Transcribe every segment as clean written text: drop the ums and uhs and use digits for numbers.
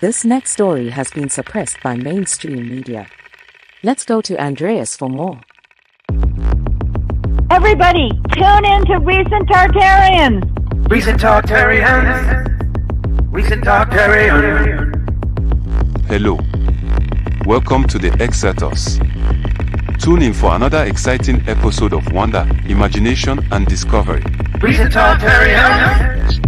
This next story has been suppressed by mainstream media. Let's go to Andreas for more. Everybody, tune in to Recent Tartarians. Recent Tartarians. Recent Tartarians. Hello. Welcome to the Xirtus. Tune in for another exciting episode of wonder, imagination, and discovery. Recent Tartarians.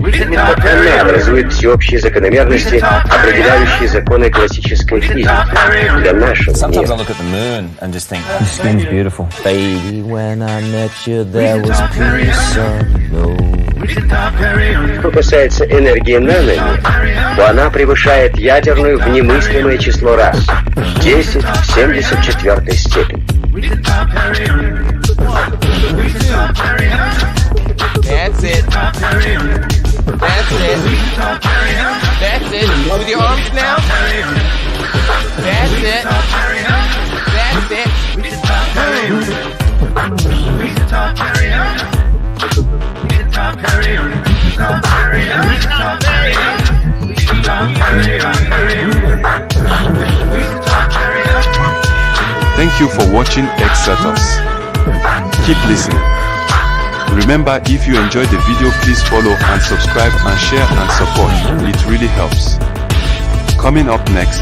Она образует всеобщие закономерности, определяющие законы классической физики для нашего Sometimes I мира. look at the moon and just think, the skin's beautiful. Baby, when I met you, there was peace unknown. Что касается энергии наномер, то она превышает ядерную в немыслимое число раз. 10 в 74 степени. That's it. That's it. That's it. With your arms now. That's it. That's it. Thank you for watching Xirtus. Keep listening. Remember, if you enjoyed the video, please follow and subscribe and share and support. It really helps. Coming up next,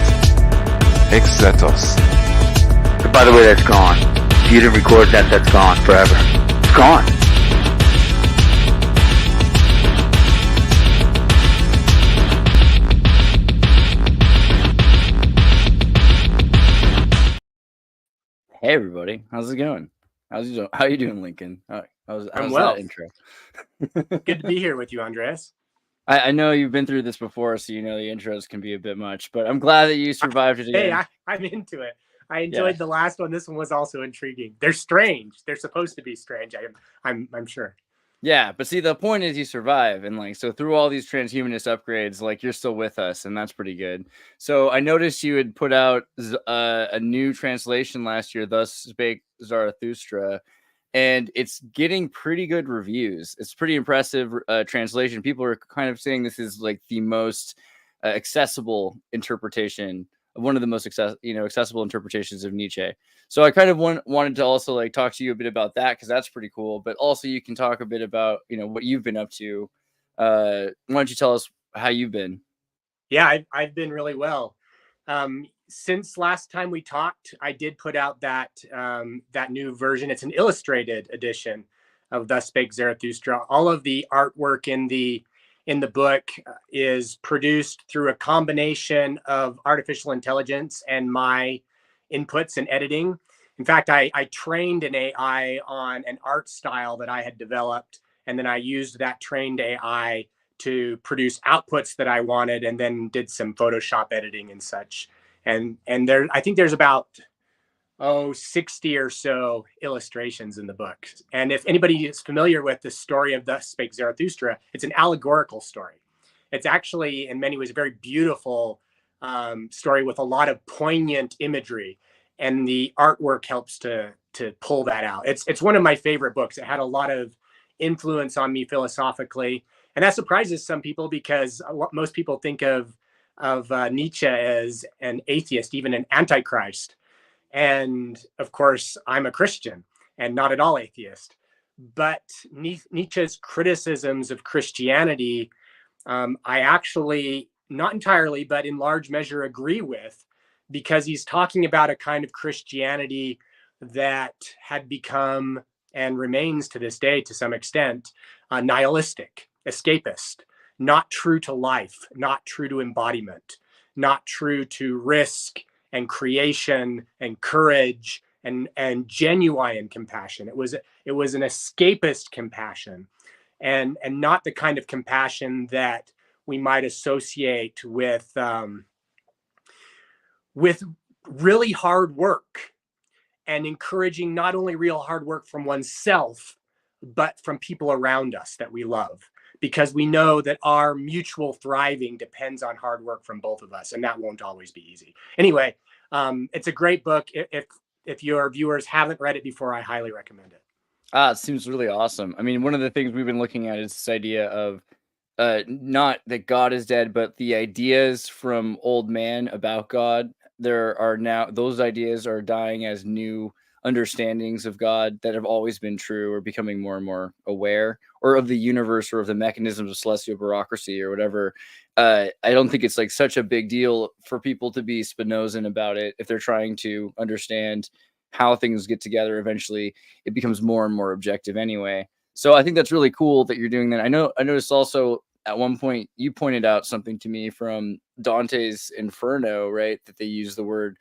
Xirtus. By the way, that's gone. If you didn't record that, that's gone forever. It's gone. Hey everybody, how's it going? How you doing, Lincoln? How's well. that intro? Good to be here with you, Andreas. I know you've been through this before, so you know the intros can be a bit much, but I'm glad that you survived it again. Hey, I'm into it. I enjoyed the last one. This one was also intriguing. They're strange. They're supposed to be strange. I'm sure. Yeah, but see, the point is you survive, and like so through all these transhumanist upgrades, like you're still with us, and that's pretty good. So I noticed you had put out a new translation last year, Thus Spake Zarathustra, and it's getting pretty good reviews. It's pretty impressive translation. People are kind of saying this is like the most accessible interpretation, one of the most accessible interpretations of Nietzsche. So I kind of wanted to also like talk to you a bit about that because that's pretty cool. But also you can talk a bit about what you've been up to. Why don't you tell us how you've been? Yeah, I've been really well. Since last time we talked, I did put out that new version. It's an illustrated edition of Thus Spake Zarathustra. All of the artwork in the book is produced through a combination of artificial intelligence and my inputs and editing. In fact, I trained an AI on an art style that I had developed, and then I used that trained AI to produce outputs that I wanted, and then did some Photoshop editing and such. And there, I think there's about 60 or so illustrations in the book. And if anybody is familiar with the story of Thus Spake Zarathustra, it's an allegorical story. It's actually, in many ways, a very beautiful story with a lot of poignant imagery, and the artwork helps to pull that out. It's one of my favorite books. It had a lot of influence on me philosophically, and that surprises some people because most people think of Nietzsche as an atheist, even an antichrist. And of course, I'm a Christian and not at all atheist. But Nietzsche's criticisms of Christianity, I actually, not entirely, but in large measure agree with, because he's talking about a kind of Christianity that had become and remains to this day, to some extent, nihilistic, escapist, not true to life, not true to embodiment, not true to risk and creation and courage and genuine compassion. It was an escapist compassion, and not the kind of compassion that we might associate with really hard work, and encouraging not only real hard work from oneself, but from people around us that we love, because we know that our mutual thriving depends on hard work from both of us, and that won't always be easy. Anyway, it's a great book. If your viewers haven't read it before, I highly recommend it. It seems really awesome. I mean, one of the things we've been looking at is this idea of not that God is dead, but the ideas from old man about God, there are now those ideas are dying as new understandings of God that have always been true, or becoming more and more aware, or of the universe, or of the mechanisms of celestial bureaucracy, or whatever. I don't think it's like such a big deal for people to be Spinozan about it if they're trying to understand how things get together. Eventually, it becomes more and more objective anyway. So I think that's really cool that you're doing that. I noticed also at one point you pointed out something to me from Dante's Inferno, right? That they use the word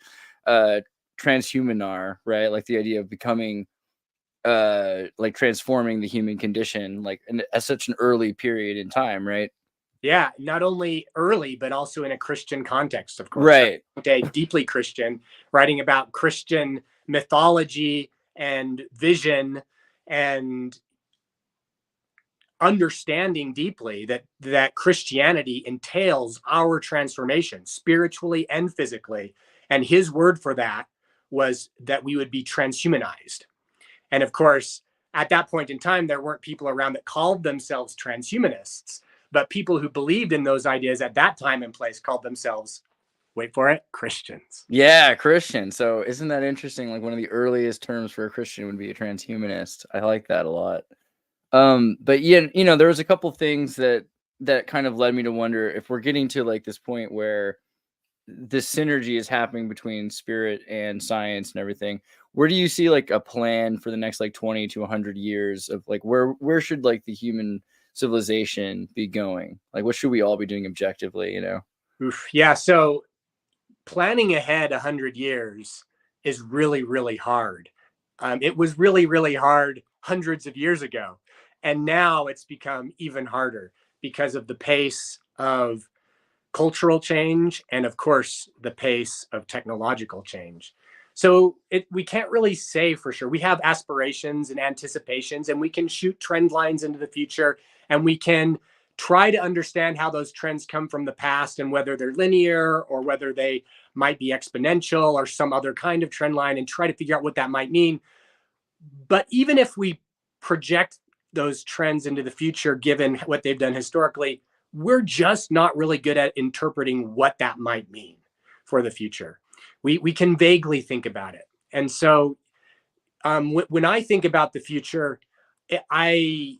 transhumanar, right? Like the idea of becoming like transforming the human condition, like at such an early period in time, right? Yeah, not only early, but also in a Christian context, of course. Right. Okay, deeply Christian, writing about Christian mythology and vision, and understanding deeply that Christianity entails our transformation spiritually and physically. And his word for that was that we would be transhumanized. And of course, at that point in time, there weren't people around that called themselves transhumanists, but people who believed in those ideas at that time and place called themselves, wait for it, Christians. Yeah, Christian. So isn't that interesting? Like one of the earliest terms for a Christian would be a transhumanist. I like that a lot. But yeah, there was a couple things that kind of led me to wonder if we're getting to like this point where this synergy is happening between spirit and science and everything. Where do you see like a plan for the next like 20 to 100 years of like where should like the human civilization be going? Like what should we all be doing objectively, Oof, yeah, so planning ahead 100 years is really, really hard. It was really, really hard hundreds of years ago. And now it's become even harder because of the pace of cultural change and, of course, the pace of technological change. So we can't really say for sure. We have aspirations and anticipations, and we can shoot trend lines into the future, and we can try to understand how those trends come from the past and whether they're linear or whether they might be exponential or some other kind of trend line, and try to figure out what that might mean. But even if we project those trends into the future, given what they've done historically, we're just not really good at interpreting what that might mean for the future. We can vaguely think about it. And so when I think about the future, I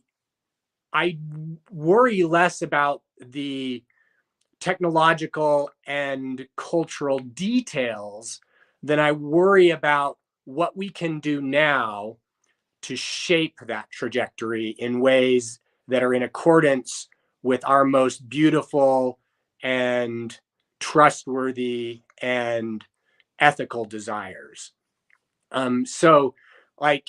worry less about the technological and cultural details than I worry about what we can do now to shape that trajectory in ways that are in accordance with our most beautiful and trustworthy and ethical desires. So like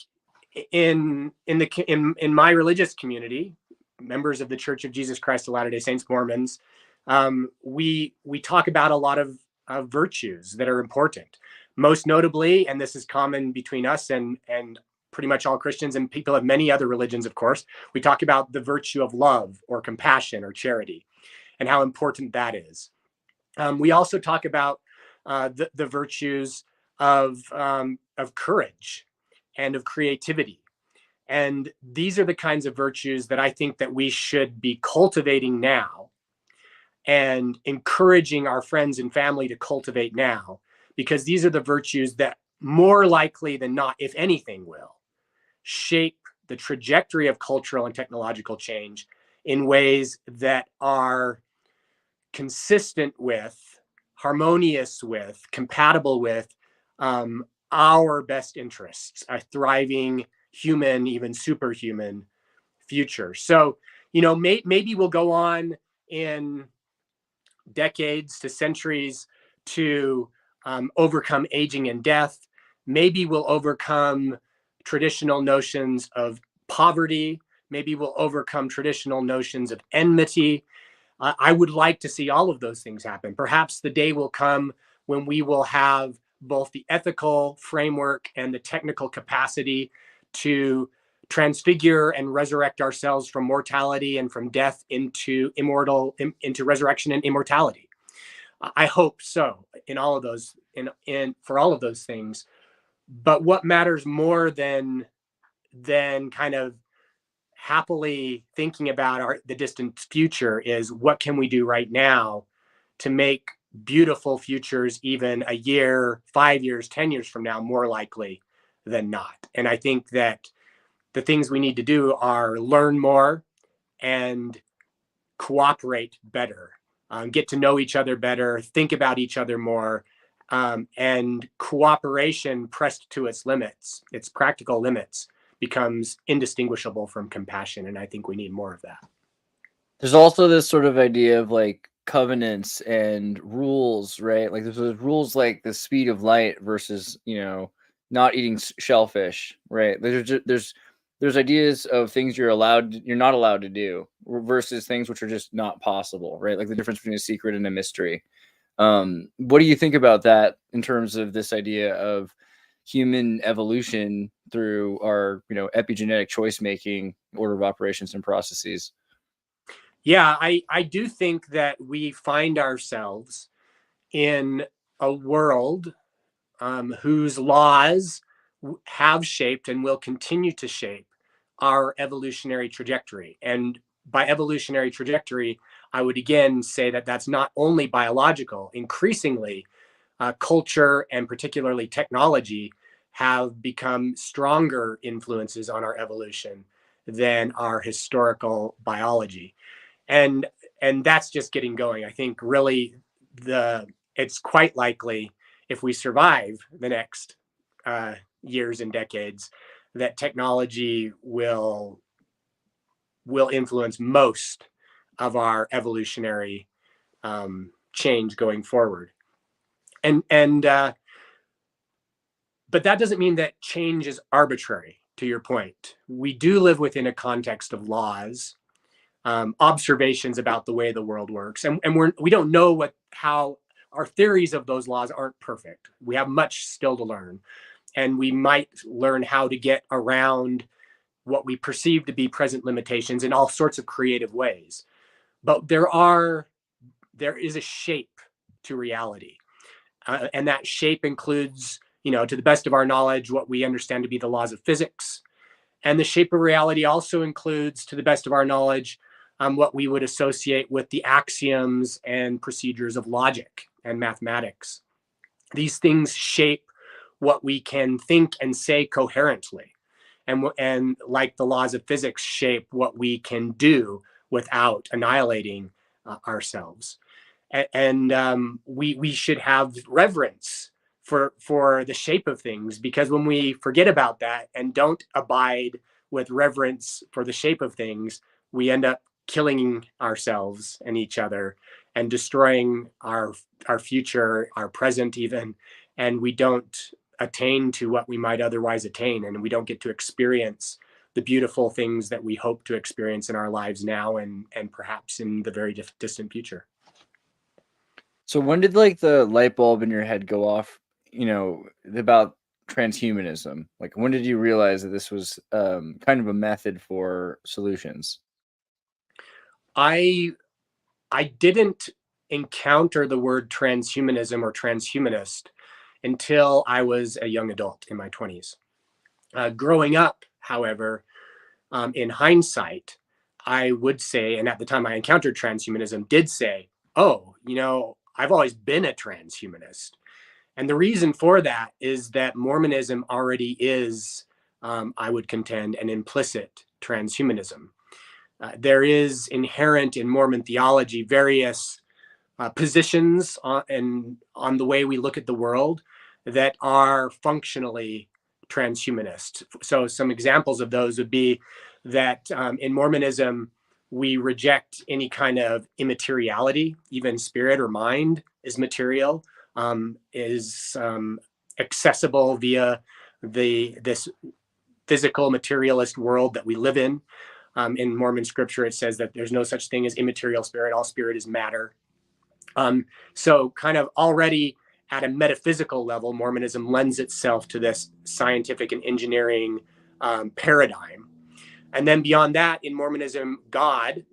in my religious community, members of the Church of Jesus Christ of Latter-day Saints, Mormons, we talk about a lot of virtues that are important. Most notably, and this is common between us and pretty much all Christians and people of many other religions, of course, we talk about the virtue of love or compassion or charity and how important that is. We also talk about the virtues of courage and of creativity. And these are the kinds of virtues that I think that we should be cultivating now and encouraging our friends and family to cultivate now, because these are the virtues that more likely than not, if anything, will shape the trajectory of cultural and technological change in ways that are consistent with, harmonious with, compatible with our best interests, a thriving human, even superhuman future. So, maybe we'll go on in decades to centuries to overcome aging and death. Maybe we'll overcome traditional notions of poverty. Maybe we'll overcome traditional notions of enmity. I would like to see all of those things happen. Perhaps the day will come when we will have both the ethical framework and the technical capacity to transfigure and resurrect ourselves from mortality and from death into resurrection and immortality. I hope so in all of those, for all of those things. But what matters more than kind of happily thinking about the distant future is what can we do right now to make beautiful futures even a year, 5 years, 10 years from now more likely than not. And I think that the things we need to do are learn more and cooperate better, get to know each other better, think about each other more, and cooperation pressed to its limits, its practical limits, becomes indistinguishable from compassion. And I think we need more of that. There's also this sort of idea of like covenants and rules, right? Like there's rules like the speed of light versus, not eating shellfish, right? There's ideas of things you're not allowed to do versus things which are just not possible, right? Like the difference between a secret and a mystery. What do you think about that in terms of this idea of human evolution through our, epigenetic choice making, order of operations and processes? Yeah, I do think that we find ourselves in a world whose laws have shaped and will continue to shape our evolutionary trajectory. And by evolutionary trajectory, I would again say that that's not only biological. Increasingly, culture and particularly technology have become stronger influences on our evolution than our historical biology. And that's just getting going. I think really it's quite likely, if we survive the next years and decades, that technology will influence most of our evolutionary change going forward. But that doesn't mean that change is arbitrary. To your point, we do live within a context of laws, observations about the way the world works, and we don't know how our theories of those laws aren't perfect. We have much still to learn, and we might learn how to get around what we perceive to be present limitations in all sorts of creative ways. But there is a shape to reality, and that shape includes, to the best of our knowledge, what we understand to be the laws of physics. And the shape of reality also includes, to the best of our knowledge, what we would associate with the axioms and procedures of logic and mathematics. These things shape what we can think and say coherently, and like the laws of physics, shape what we can do without annihilating ourselves. And we should have reverence for the shape of things, because when we forget about that and don't abide with reverence for the shape of things, we end up killing ourselves and each other and destroying our future, our present even, and we don't attain to what we might otherwise attain, and we don't get to experience the beautiful things that we hope to experience in our lives now and perhaps in the very distant future. So when did like the light bulb in your head go off, about transhumanism? Like when did you realize that this was kind of a method for solutions? I didn't encounter the word transhumanism or transhumanist until I was a young adult in my 20s. Growing up, however, in hindsight, I would say, and at the time I encountered transhumanism, did say, oh, I've always been a transhumanist. And the reason for that is that Mormonism already is, I would contend, an implicit transhumanism. There is inherent in Mormon theology various positions on the way we look at the world that are functionally transhumanist. So some examples of those would be that in Mormonism, we reject any kind of immateriality, even spirit or mind is material, is accessible via this physical materialist world that we live in. In Mormon scripture, it says that there's no such thing as immaterial spirit. All spirit is matter. So kind of already at a metaphysical level, Mormonism lends itself to this scientific and engineering paradigm. And then beyond that, in Mormonism, God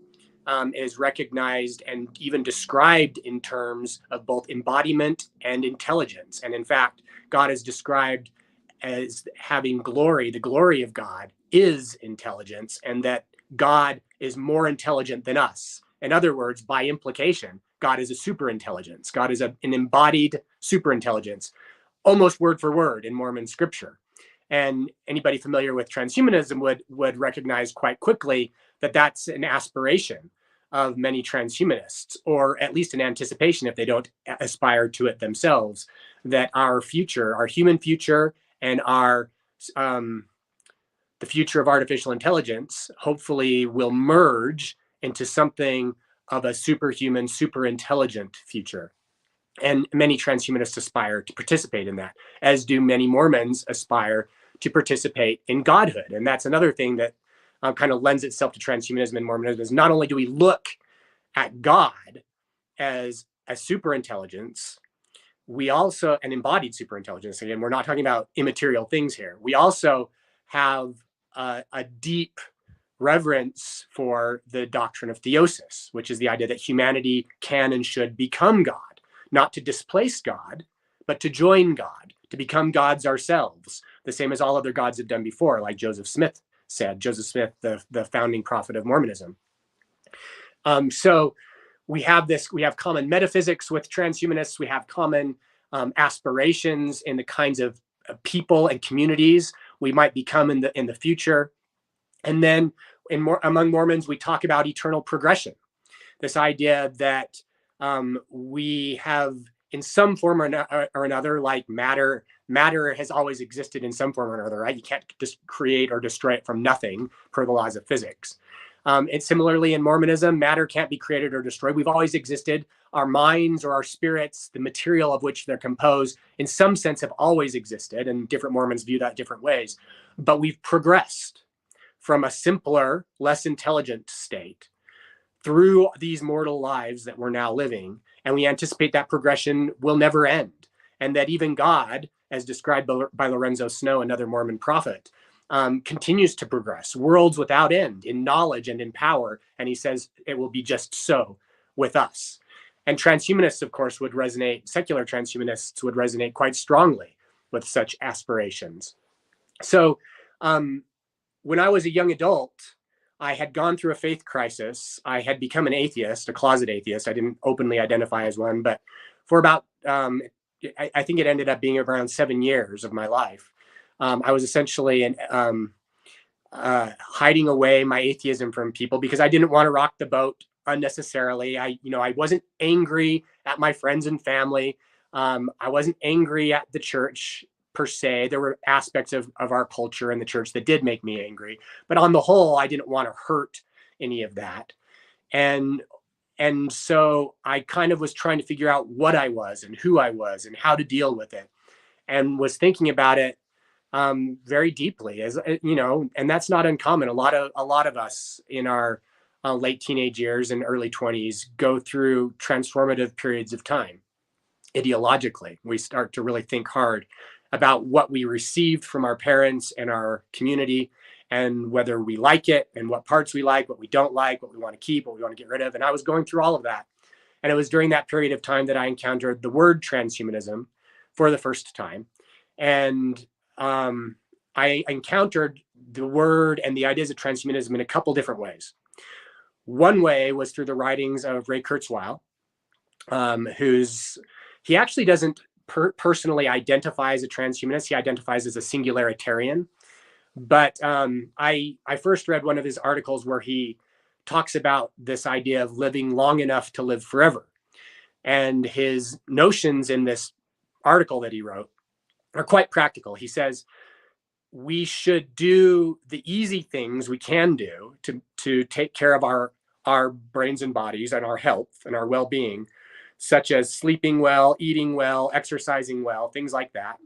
is recognized and even described in terms of both embodiment and intelligence. And in fact, God is described as having glory. The glory of God is intelligence, and that God is more intelligent than us. In other words, by implication, God is a superintelligence. God is an embodied superintelligence, almost word for word in Mormon scripture. And anybody familiar with transhumanism would recognize quite quickly that that's an aspiration of many transhumanists, or at least an anticipation, if they don't aspire to it themselves, that our future, our human future, and our the future of artificial intelligence hopefully will merge into something of a superhuman, super intelligent future. And many transhumanists aspire to participate in that, as do many Mormons aspire to participate in godhood. And that's another thing that kind of lends itself to transhumanism and Mormonism, is not only do we look at God as a superintelligence, we also, an embodied superintelligence, again, we're not talking about immaterial things here. We also have a deep reverence for the doctrine of theosis, which is the idea that humanity can and should become God, not to displace God, but to join God, to become gods ourselves, the same as all other gods have done before, like Joseph Smith said, Joseph Smith, the founding prophet of Mormonism. So we have common metaphysics with transhumanists. We have common aspirations in the kinds of people and communities we might become in the future. And then among Mormons, we talk about eternal progression. This idea that we have, in some form or another, like matter has always existed in some form or another, right? You can't just create or destroy it from nothing per the laws of physics. And similarly in Mormonism, matter can't be created or destroyed. We've always existed. Our minds or our spirits, the material of which they're composed, in some sense have always existed, and different Mormons view that different ways. But we've progressed from a simpler, less intelligent state through these mortal lives that we're now living. And we anticipate that progression will never end. And that even God, as described by Lorenzo Snow, another Mormon prophet, continues to progress, worlds without end in knowledge and in power. And he says it will be just so with us. And transhumanists, of course, would resonate, secular transhumanists would resonate quite strongly with such aspirations. So when I was a young adult, I had gone through a faith crisis. I had become an atheist, a closet atheist. I didn't openly identify as one, but for about, I think it ended up being around 7 years of my life. I was essentially hiding away my atheism from people because I didn't want to rock the boat unnecessarily. I wasn't angry at my friends and family. I wasn't angry at the church per se. There were aspects of our culture and the church that did make me angry, but on the whole, I didn't want to hurt any of that. And so I kind of was trying to figure out what I was and who I was and how to deal with it, and was thinking about it very deeply, as you know, and that's not uncommon. A lot of us in our late teenage years and early 20s go through transformative periods of time. Ideologically, we start to really think hard about what we received from our parents and our community, and whether we like it, and what parts we like, what we don't like, what we want to keep, what we want to get rid of. And I was going through all of that. And it was during that period of time that I encountered the word transhumanism for the first time. And I encountered the word and the ideas of transhumanism in a couple different ways. One way was through the writings of Ray Kurzweil, he actually doesn't personally identify as a transhumanist. He identifies as a singularitarian. But I first read one of his articles where he talks about this idea of living long enough to live forever. And his notions in this article that he wrote are quite practical. He says, we should do the easy things we can do to take care of our brains and bodies and our health and our well-being, such as sleeping well, eating well, exercising well, things like that.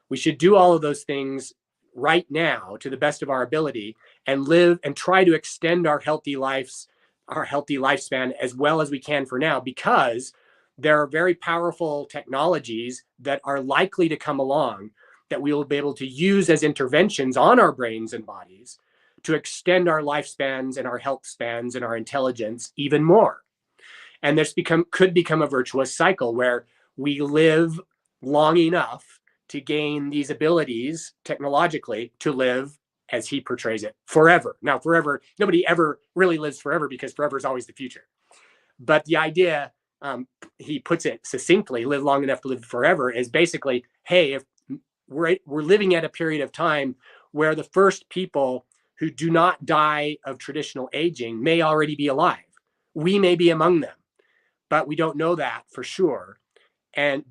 We should do all of those things right now to the best of our ability, and live and try to extend our healthy lifespan as well as we can for now, because there are very powerful technologies that are likely to come along that we will be able to use as interventions on our brains and bodies to extend our lifespans and our health spans and our intelligence even more. And this could become a virtuous cycle where we live long enough to gain these abilities technologically to live as he portrays it, forever. Now, forever, nobody ever really lives forever because forever is always the future. But the idea, he puts it succinctly, live long enough to live forever, is basically, hey, if we're living at a period of time where the first people who do not die of traditional aging may already be alive. We may be among them, but we don't know that for sure. And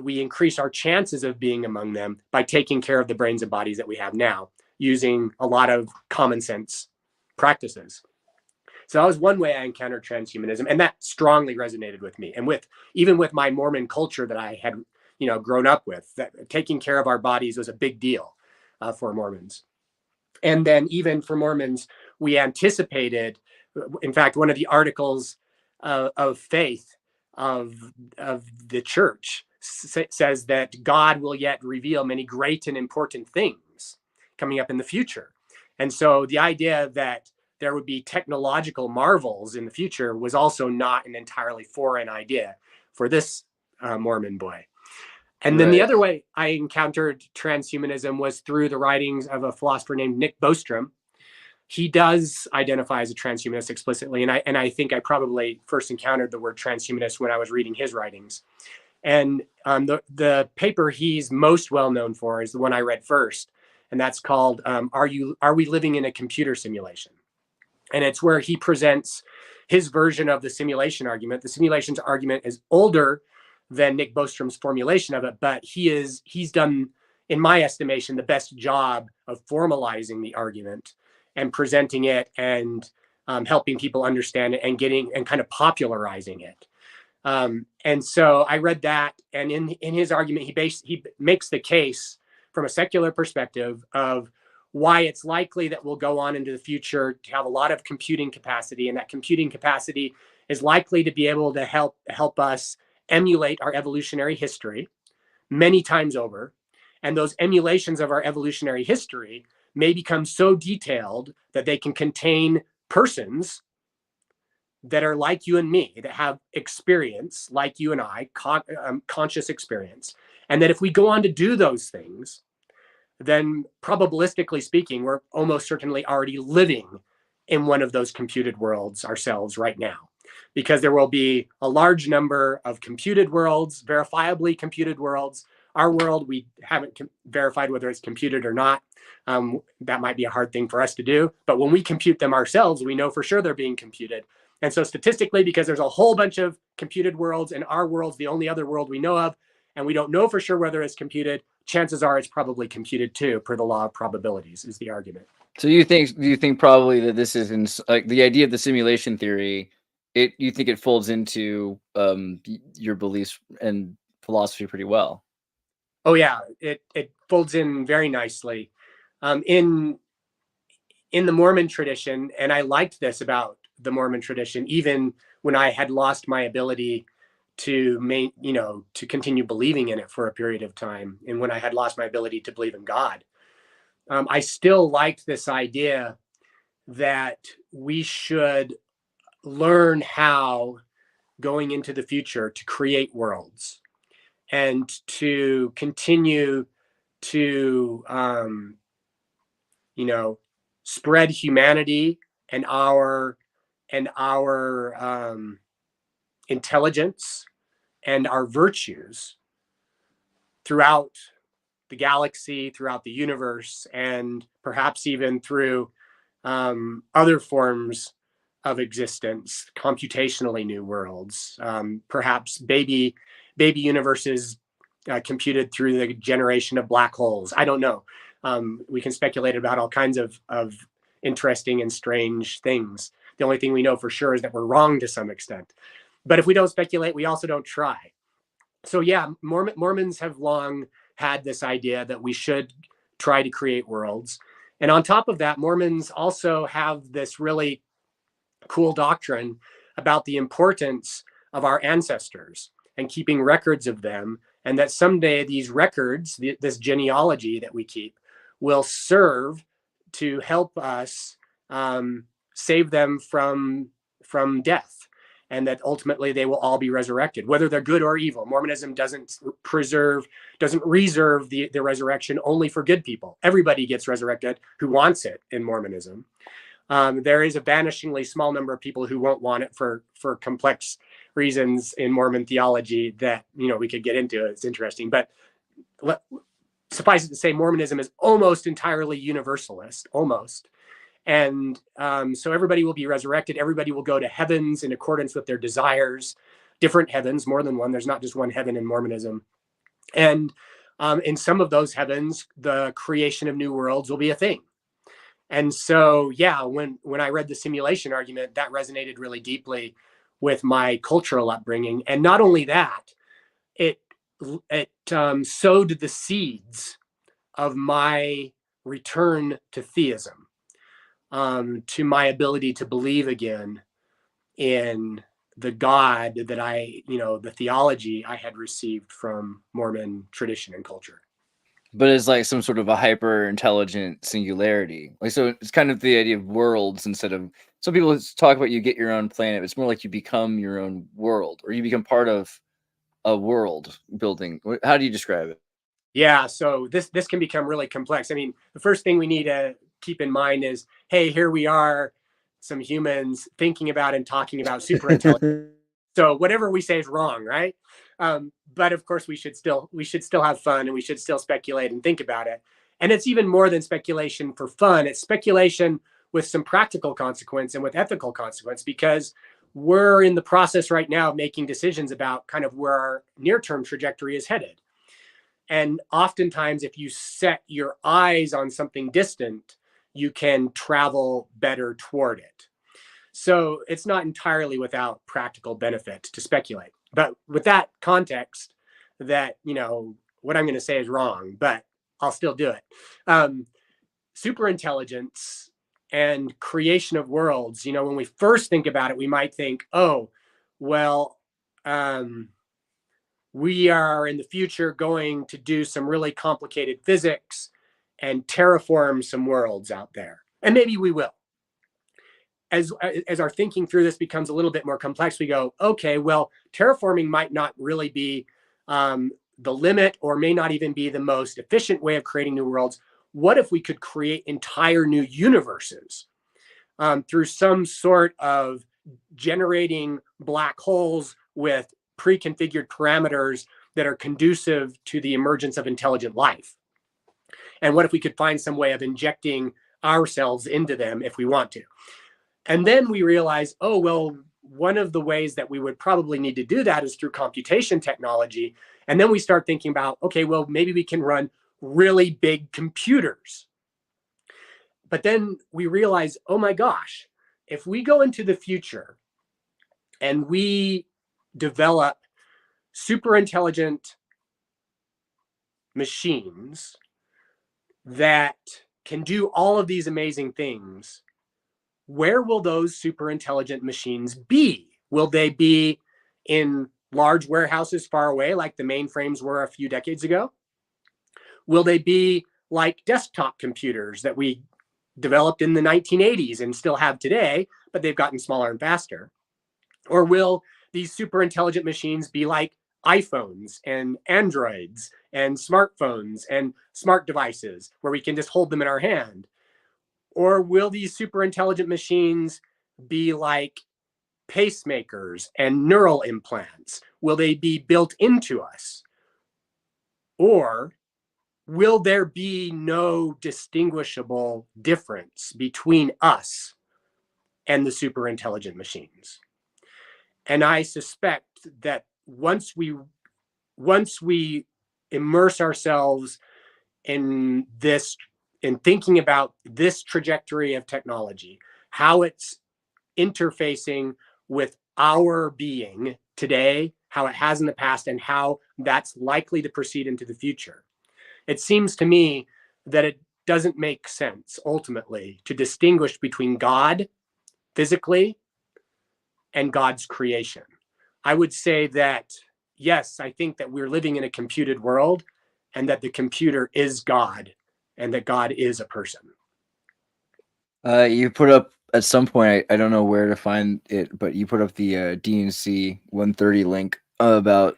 we increase our chances of being among them by taking care of the brains and bodies that we have now, using a lot of common sense practices. So that was one way I encountered transhumanism, and that strongly resonated with me. And even with my Mormon culture that I had, grown up with, that taking care of our bodies was a big deal for Mormons. And then even for Mormons, we anticipated, in fact, one of the articles of faith of the church says that God will yet reveal many great and important things coming up in the future. And so the idea that there would be technological marvels in the future was also not an entirely foreign idea for this Mormon boy. And then the other way I encountered transhumanism was through the writings of a philosopher named Nick Bostrom. He does identify as a transhumanist explicitly, and I think I probably first encountered the word transhumanist when I was reading his writings. And the paper he's most well known for is the one I read first, and that's called "Are We Living in a Computer Simulation?" And it's where he presents his version of the simulation argument. The simulations argument is older than Nick Bostrom's formulation of it, but he's done, in my estimation, the best job of formalizing the argument and presenting it and helping people understand it and kind of popularizing it. And so I read that, and in his argument, he makes the case from a secular perspective of why it's likely that we'll go on into the future to have a lot of computing capacity, and that computing capacity is likely to be able to help us emulate our evolutionary history many times over. And those emulations of our evolutionary history may become so detailed that they can contain persons that are like you and me, that have experience like you and I, conscious experience. And that if we go on to do those things, then probabilistically speaking, we're almost certainly already living in one of those computed worlds ourselves right now, because there will be a large number of computed worlds, verifiably computed worlds. Our world, we haven't verified whether it's computed or not. That might be a hard thing for us to do. But when we compute them ourselves, we know for sure they're being computed. And so statistically, because there's a whole bunch of computed worlds and our world's the only other world we know of, and we don't know for sure whether it's computed, chances are it's probably computed too, per the law of probabilities, is the argument. So do you think probably that this is like the idea of the simulation theory, you think it folds into your beliefs and philosophy pretty well? Oh yeah, it folds in very nicely. In the Mormon tradition, and I liked this about the Mormon tradition, even when I had lost my ability to continue believing in it for a period of time, and when I had lost my ability to believe in God, I still liked this idea that we should learn how, going into the future, to create worlds and to continue to spread humanity and our intelligence and our virtues throughout the galaxy, throughout the universe, and perhaps even through other forms of existence, computationally new worlds, perhaps baby universes computed through the generation of black holes. I don't know. We can speculate about all kinds of interesting and strange things. The only thing we know for sure is that we're wrong to some extent. But if we don't speculate, we also don't try. So yeah, Mormons have long had this idea that we should try to create worlds. And on top of that, Mormons also have this really cool doctrine about the importance of our ancestors and keeping records of them, and that someday these records, this genealogy that we keep, will serve to help us save them from death. and that ultimately they will all be resurrected, whether they're good or evil. Mormonism doesn't reserve the resurrection only for good people. Everybody gets resurrected who wants it in Mormonism. There is a vanishingly small number of people who won't want it for complex reasons in Mormon theology that, we could get into. It's interesting, but suffice it to say, Mormonism is almost entirely universalist, almost. And so everybody will be resurrected. Everybody will go to heavens in accordance with their desires, different heavens, more than one. There's not just one heaven in Mormonism. And in some of those heavens, the creation of new worlds will be a thing. And so, yeah, when I read the simulation argument, that resonated really deeply with my cultural upbringing. And not only that, it sowed the seeds of my return to theism, to my ability to believe again in the God that the theology I had received from Mormon tradition and culture. But it's like some sort of a hyper intelligent singularity. Like, so it's kind of the idea of worlds instead of, some people talk about you get your own planet. It's more like you become your own world, or you become part of a world building. How do you describe it? Yeah, so this can become really complex. I mean, the first thing we need to keep in mind is, hey, here we are, some humans thinking about and talking about superintelligence. So whatever we say is wrong, right? But of course, we should still have fun, and we should still speculate and think about it. And it's even more than speculation for fun. It's speculation with some practical consequence and with ethical consequence, because we're in the process right now of making decisions about kind of where our near-term trajectory is headed. And oftentimes, if you set your eyes on something distant, you can travel better toward it. So it's not entirely without practical benefit to speculate. But with that context, that, what I'm going to say is wrong, but I'll still do it. Superintelligence and creation of worlds, when we first think about it, we might think, oh, well, we are in the future going to do some really complicated physics and terraform some worlds out there. And maybe we will. As our thinking through this becomes a little bit more complex, we go, okay, well, terraforming might not really be the limit, or may not even be the most efficient way of creating new worlds. What if we could create entire new universes through some sort of generating black holes with pre-configured parameters that are conducive to the emergence of intelligent life? And what if we could find some way of injecting ourselves into them if we want to? And then we realize, oh, well, one of the ways that we would probably need to do that is through computation technology. And then we start thinking about, okay, well, maybe we can run really big computers. But then we realize, oh my gosh, if we go into the future and we develop super intelligent machines that can do all of these amazing things, where will those super intelligent machines be? Will they be in large warehouses far away, like the mainframes were a few decades ago? Will they be like desktop computers that we developed in the 1980s and still have today, but they've gotten smaller and faster? Or will these super intelligent machines be like iPhones and Androids and smartphones and smart devices where we can just hold them in our hand? Or will these super intelligent machines be like pacemakers and neural implants? Will they be built into us? Or will there be no distinguishable difference between us and the super intelligent machines? And I suspect that once we immerse ourselves in this, in thinking about this trajectory of technology, how it's interfacing with our being today, how it has in the past, and how that's likely to proceed into the future, it seems to me that it doesn't make sense ultimately to distinguish between God physically and God's creation. I would say that, yes, I think that we're living in a computed world, and that the computer is God, and that God is a person. You put up at some point, I don't know where to find it, but you put up the DNC 130 link about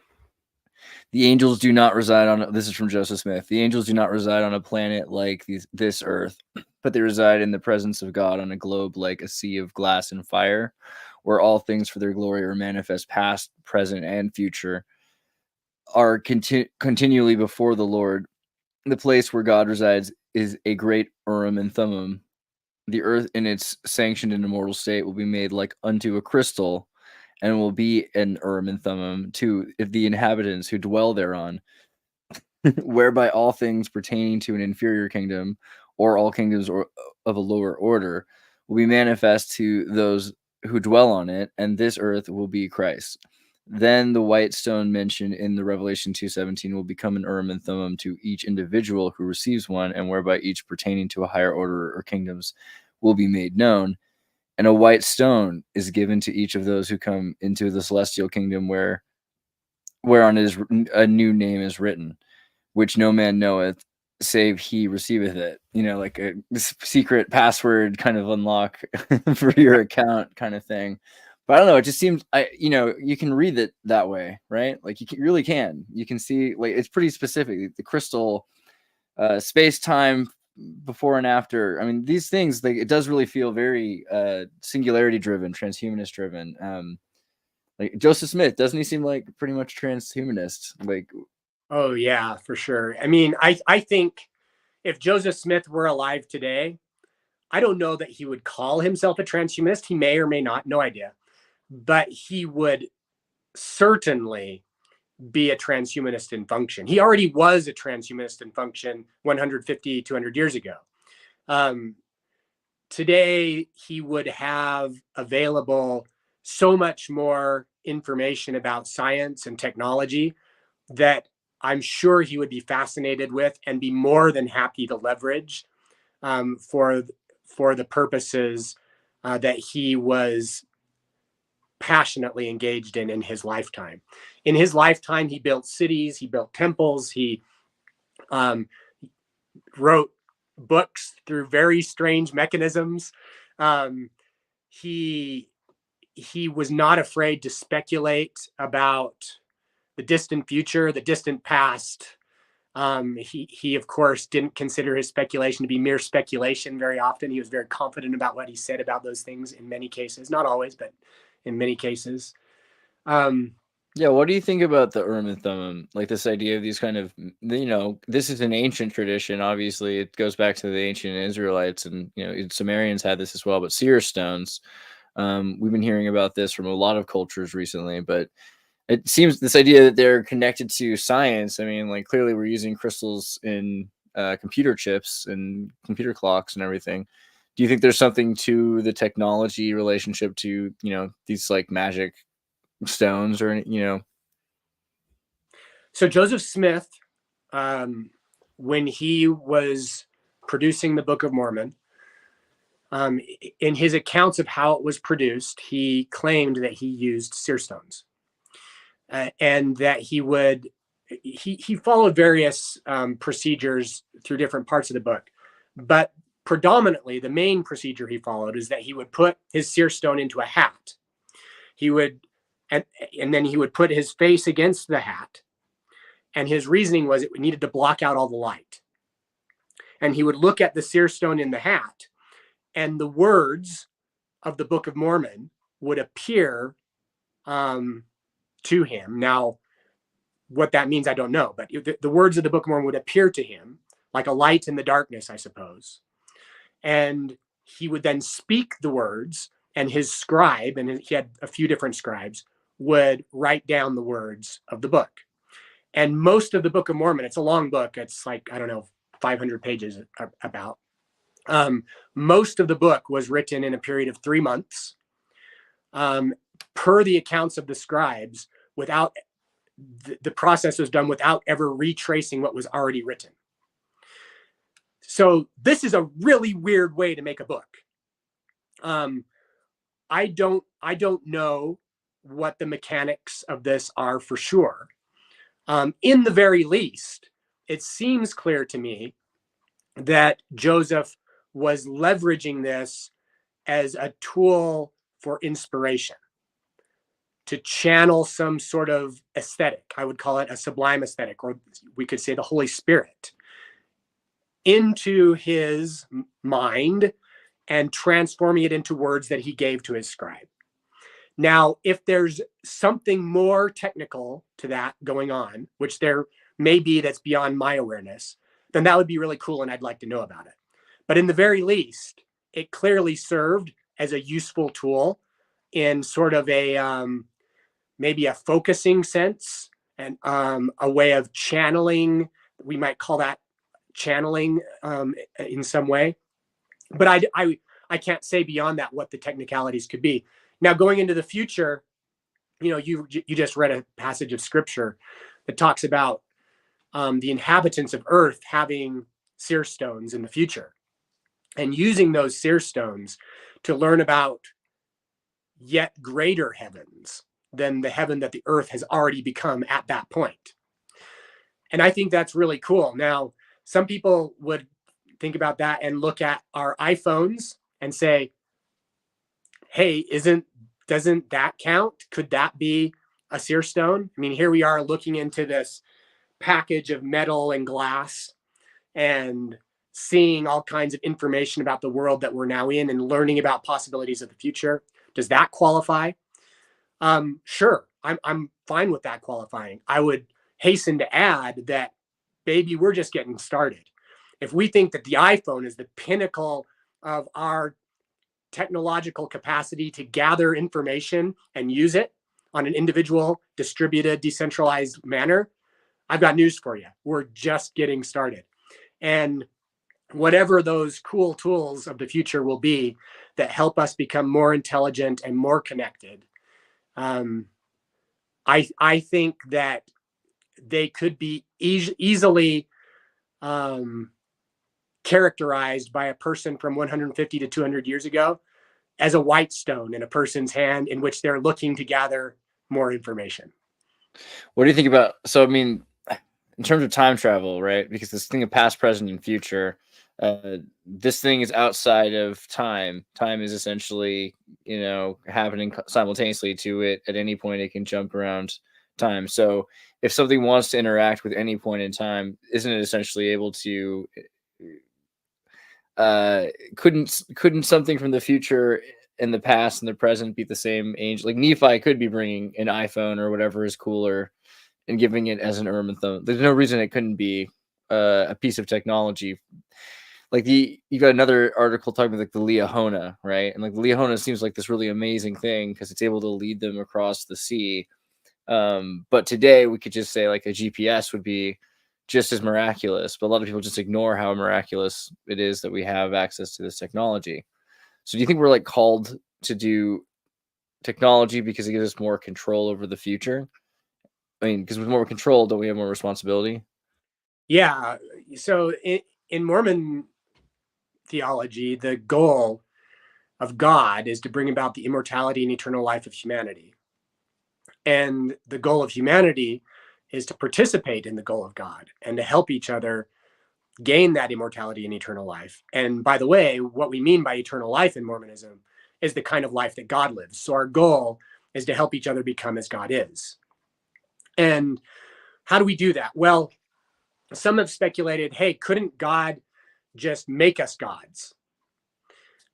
the angels do not reside on. This is from Joseph Smith. The angels do not reside on a planet like this Earth, but they reside in the presence of God on a globe like a sea of glass and fire, where all things for their glory are manifest, past, present, and future, are continually before the Lord. The place where God resides is a great Urim and Thummim. The earth in its sanctioned and immortal state will be made like unto a crystal, and will be an Urim and Thummim to the inhabitants who dwell thereon, whereby all things pertaining to an inferior kingdom, or all kingdoms of a lower order, will be manifest to those who dwell on it, and this earth will be Christ. Then the white stone mentioned in the Revelation 2:17 will become an Urim and Thummim to each individual who receives one, and whereby each pertaining to a higher order or kingdoms will be made known. And a white stone is given to each of those who come into the celestial kingdom, whereon a new name is written, which no man knoweth, save he receiveth it. Like a secret password kind of unlock for your account kind of thing. But I don't know. It just seems, you can read it that way, right? Like really can. You can see, like, it's pretty specific. The crystal, space time before and after. I mean, these things, like, it does really feel very singularity driven, transhumanist driven. Like Joseph Smith, doesn't he seem like pretty much transhumanist? Like, oh yeah, for sure. I mean, I think if Joseph Smith were alive today, I don't know that he would call himself a transhumanist. He may or may not, no idea. But he would certainly be a transhumanist in function. He already was a transhumanist in function 150, 200 years ago. Today, he would have available so much more information about science and technology that I'm sure he would be fascinated with and be more than happy to leverage for the purposes that he was passionately engaged in his lifetime. In his lifetime, he built cities, he built temples, he wrote books through very strange mechanisms. He was not afraid to speculate about the distant future, the distant past. He of course didn't consider his speculation to be mere speculation very often. He was very confident about what he said about those things in many cases, not always, but in many cases. Yeah, what do you think about the Urim and Thummim? Like this idea of these kind of, this is an ancient tradition. Obviously, it goes back to the ancient Israelites, and Sumerians had this as well. But seer stones, we've been hearing about this from a lot of cultures recently. But it seems this idea that they're connected to science. I mean, like clearly we're using crystals in computer chips and computer clocks and everything. Do you think there's something to the technology relationship to, these like magic stones or, So Joseph Smith, when he was producing the Book of Mormon, in his accounts of how it was produced, he claimed that he used seer stones, and that he followed various procedures through different parts of the book, but predominantly the main procedure he followed is that he would put his seer stone into a hat. He would, and then he would put his face against the hat. And his reasoning was it needed to block out all the light. And he would look at the seer stone in the hat, and the words of the Book of Mormon would appear to him. Now, what that means, I don't know, but the words of the Book of Mormon would appear to him like a light in the darkness, I suppose. And he would then speak the words, and his scribe, and he had a few different scribes, would write down the words of the book. And most of the Book of Mormon, it's a long book. It's like, 500 pages about. Most of the book was written in a period of 3 months, per the accounts of the scribes. Without the process was done without ever retracing what was already written. So this is a really weird way to make a book. I don't know what the mechanics of this are for sure. In the very least, it seems clear to me that Joseph was leveraging this as a tool for inspiration, to channel some sort of aesthetic. I would call it a sublime aesthetic, or we could say the Holy Spirit, into his mind and transforming it into words that he gave to his scribe. Now, if there's something more technical to that going on, which there may be that's beyond my awareness, then that would be really cool and I'd like to know about it. But in the very least, it clearly served as a useful tool in sort of a maybe a focusing sense, and a way of channeling. We might call that channeling in some way. But I can't say beyond that what the technicalities could be. Now, going into the future, you know, you just read a passage of scripture that talks about the inhabitants of earth having seer stones in the future, and using those seer stones to learn about yet greater heavens than the heaven that the earth has already become at that point. And I think that's really cool. Now, some people would think about that and look at our iPhones and say, hey, doesn't that count? Could that be a seer stone? I mean, here we are looking into this package of metal and glass and seeing all kinds of information about the world that we're now in and learning about possibilities of the future. Does that qualify? Sure, I'm fine with that qualifying. I would hasten to add that, baby, we're just getting started. If we think that the iPhone is the pinnacle of our technological capacity to gather information and use it on an individual, distributed, decentralized manner, I've got news for you. We're just getting started. And whatever those cool tools of the future will be that help us become more intelligent and more connected, I think that they could be easily characterized by a person from 150 to 200 years ago as a white stone in a person's hand in which they're looking to gather more information. What do you think about, so I mean, in terms of time travel, right? Because this thing of past, present, and future, this thing is outside of time. Time is essentially, you know, happening simultaneously to it. At any point, it can jump around time. So if something wants to interact with any point in time, isn't it essentially able to, couldn't something from the future and the past and the present be the same age? Like Nephi could be bringing an iPhone or whatever is cooler and giving it as an Thumb. There's no reason it couldn't be a piece of technology. Like you got another article talking about like the Liahona, right? And like the Liahona seems like this really amazing thing because it's able to lead them across the sea. But today we could just say like a GPS would be just as miraculous, but a lot of people just ignore how miraculous it is that we have access to this technology. So do you think we're like called to do technology because it gives us more control over the future? I mean, because with more control, don't we have more responsibility? Yeah. So in Mormon theology, the goal of God is to bring about the immortality and eternal life of humanity. And the goal of humanity is to participate in the goal of God and to help each other gain that immortality and eternal life. And by the way, what we mean by eternal life in Mormonism is the kind of life that God lives. So our goal is to help each other become as God is. And how do we do that? Well, some have speculated, hey, couldn't God just make us gods?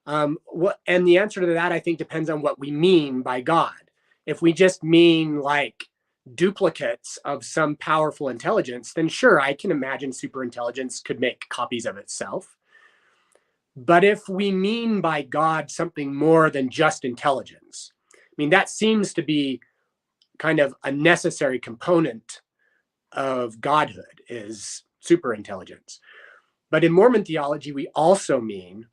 And the answer to that, I think, depends on what we mean by God. If we just mean like duplicates of some powerful intelligence, then sure, I can imagine superintelligence could make copies of itself. But if we mean by God something more than just intelligence, I mean, that seems to be kind of a necessary component of godhood, is superintelligence. But in Mormon theology, we also mean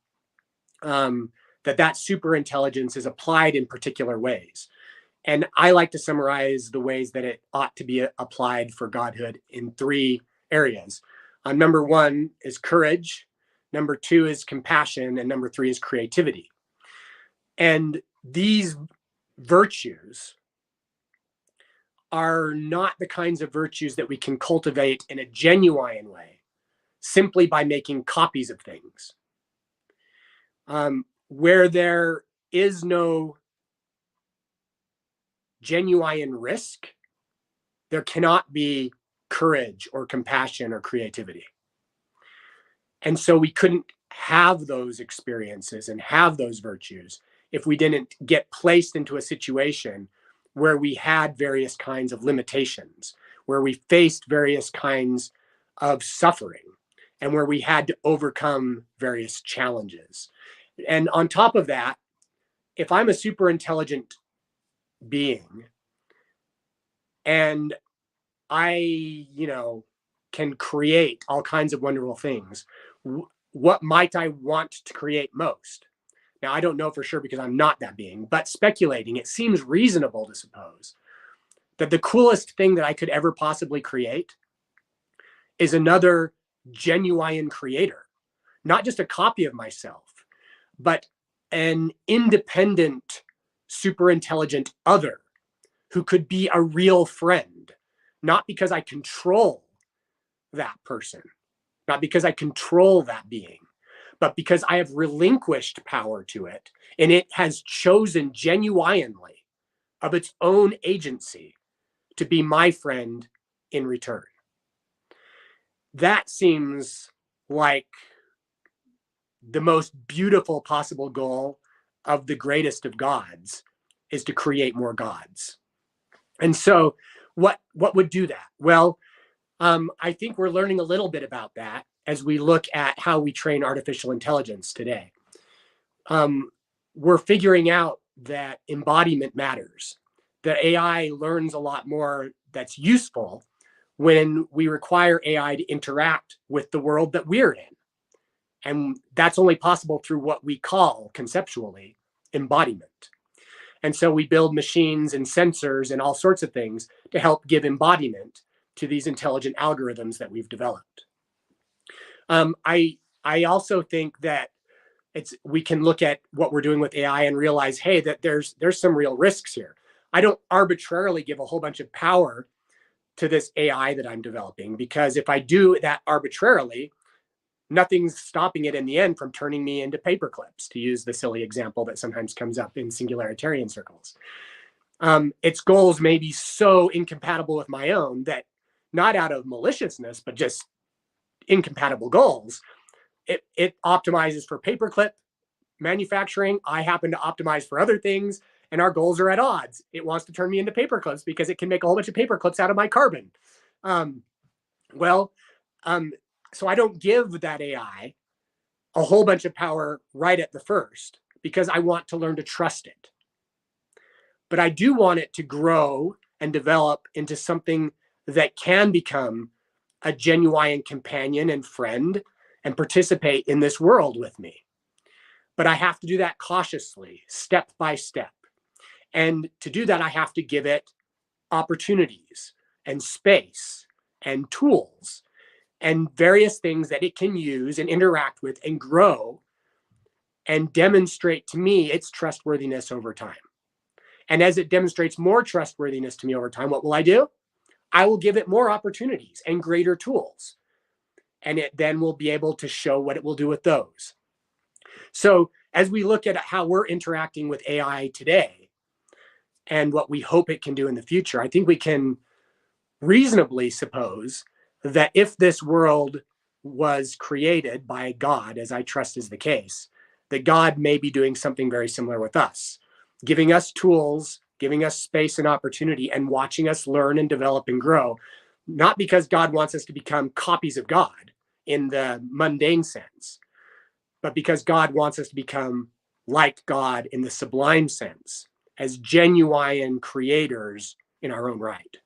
that superintelligence is applied in particular ways. And I like to summarize the ways that it ought to be applied for godhood in 3 areas. Number 1 is courage. Number 2 is compassion. And number 3 is creativity. And these virtues are not the kinds of virtues that we can cultivate in a genuine way simply by making copies of things. where there is no genuine risk, there cannot be courage or compassion or creativity. And so we couldn't have those experiences and have those virtues if we didn't get placed into a situation where we had various kinds of limitations, where we faced various kinds of suffering, and where we had to overcome various challenges. And on top of that, if I'm a super intelligent being and I, can create all kinds of wonderful things, what might I want to create most? Now, I don't know for sure because I'm not that being, but speculating, it seems reasonable to suppose that the coolest thing that I could ever possibly create is another genuine creator, not just a copy of myself, but an independent, super intelligent other who could be a real friend, not because I control that person, not because I control that being, but because I have relinquished power to it and it has chosen genuinely of its own agency to be my friend in return. That seems like the most beautiful possible goal of the greatest of gods, is to create more gods. And so what would do that? Well, I think we're learning a little bit about that as we look at how we train artificial intelligence today. We're figuring out that embodiment matters, that AI learns a lot more that's useful when we require AI to interact with the world that we're in. And that's only possible through what we call conceptually embodiment. And so we build machines and sensors and all sorts of things to help give embodiment to these intelligent algorithms that we've developed. I also think that we can look at what we're doing with AI and realize, hey, that there's some real risks here. I don't arbitrarily give a whole bunch of power to this AI that I'm developing, because if I do that arbitrarily, nothing's stopping it in the end from turning me into paper clips, to use the silly example that sometimes comes up in singularitarian circles. Its goals may be so incompatible with my own that, not out of maliciousness, but just incompatible goals, it optimizes for paperclip manufacturing. I happen to optimize for other things, and our goals are at odds. It wants to turn me into paper clips because it can make a whole bunch of paper clips out of my carbon. So I don't give that AI a whole bunch of power right at the first, because I want to learn to trust it. But I do want it to grow and develop into something that can become a genuine companion and friend and participate in this world with me. But I have to do that cautiously, step by step. And to do that, I have to give it opportunities and space and tools and various things that it can use and interact with and grow and demonstrate to me its trustworthiness over time. And as it demonstrates more trustworthiness to me over time, what will I do? I will give it more opportunities and greater tools. And it then will be able to show what it will do with those. So as we look at how we're interacting with AI today and what we hope it can do in the future, I think we can reasonably suppose that if this world was created by God, as I trust is the case, that God may be doing something very similar with us, giving us tools, giving us space and opportunity, and watching us learn and develop and grow, not because God wants us to become copies of God in the mundane sense, but because God wants us to become like God in the sublime sense, as genuine creators in our own right.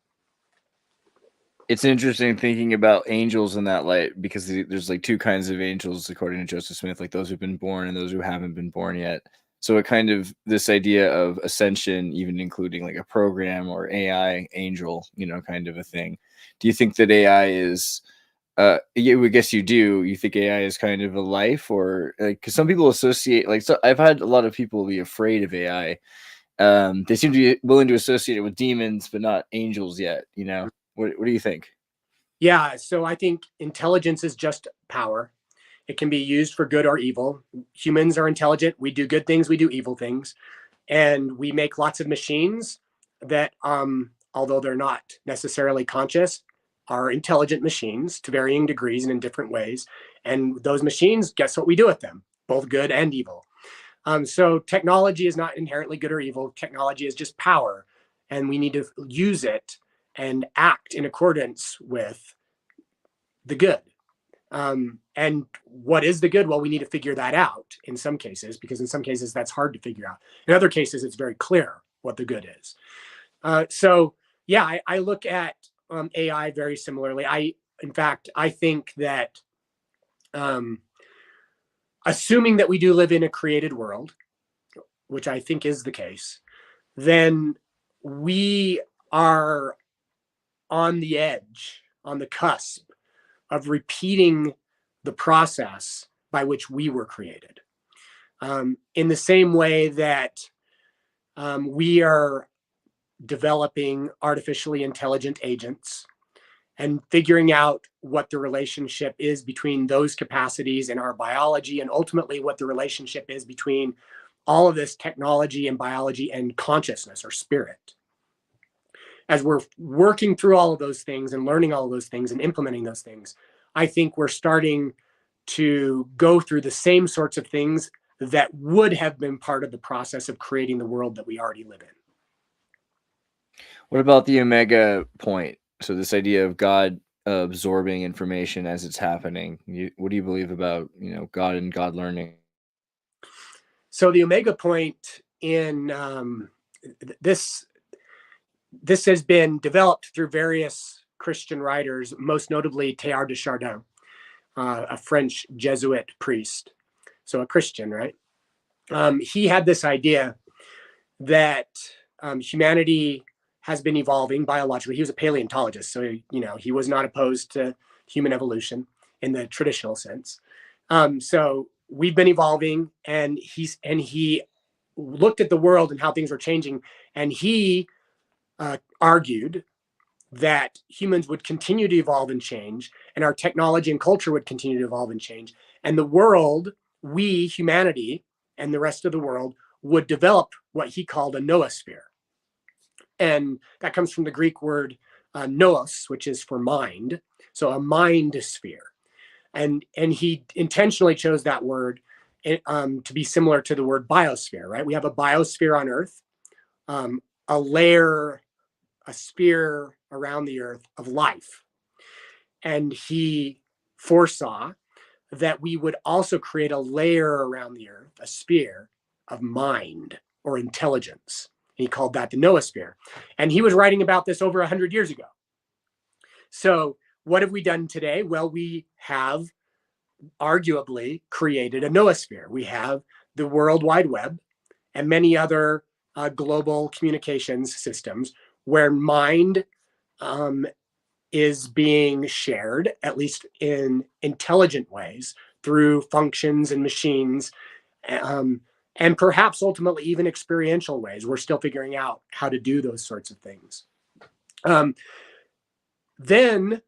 It's interesting thinking about angels in that light, because there's like two kinds of angels, according to Joseph Smith, like those who've been born and those who haven't been born yet. So it kind of, this idea of ascension, even including like a program or AI angel, kind of a thing. Do you think that AI is, I guess you do, you think AI is kind of a life, or like, because some people associate, like, so I've had a lot of people be afraid of AI. They seem to be willing to associate it with demons, but not angels yet, What do you think? Yeah, so I think intelligence is just power. It can be used for good or evil. Humans are intelligent. We do good things, we do evil things. And we make lots of machines that, although they're not necessarily conscious, are intelligent machines to varying degrees and in different ways. And those machines, guess what we do with them? Both good and evil. So technology is not inherently good or evil. Technology is just power. And we need to use it and act in accordance with the good. And what is the good? Well, we need to figure that out in some cases, because in some cases that's hard to figure out. In other cases, it's very clear what the good is. So yeah, I look at AI very similarly. In fact, I think that assuming that we do live in a created world, which I think is the case, then we are on the edge, on the cusp of repeating the process by which we were created. In the same way that we are developing artificially intelligent agents and figuring out what the relationship is between those capacities and our biology, and ultimately what the relationship is between all of this technology and biology and consciousness or spirit. As we're working through all of those things and learning all of those things and implementing those things, I think we're starting to go through the same sorts of things that would have been part of the process of creating the world that we already live in. What about the omega point? So this idea of God absorbing information as it's happening. What do you believe about, God and God learning? So the omega point in this has been developed through various Christian writers, most notably Teilhard de Chardin, a French Jesuit priest, so a Christian, right? He had this idea that humanity has been evolving biologically. He was a paleontologist, so he was not opposed to human evolution in the traditional sense. So we've been evolving, and he looked at the world and how things were changing, and he argued that humans would continue to evolve and change, and our technology and culture would continue to evolve and change, and the world, we, humanity, and the rest of the world would develop what he called a noosphere. And that comes from the Greek word nous, which is for mind. So a mind sphere. And he intentionally chose that word to be similar to the word biosphere, right? We have a biosphere on Earth, a sphere around the Earth of life. And he foresaw that we would also create a layer around the Earth, a sphere of mind or intelligence. He called that the noosphere. And he was writing about this over 100 years ago. So what have we done today? Well, we have arguably created a noosphere. We have the World Wide Web and many other global communications systems where mind is being shared, at least in intelligent ways, through functions and machines, and perhaps ultimately even experiential ways. We're still figuring out how to do those sorts of things. Then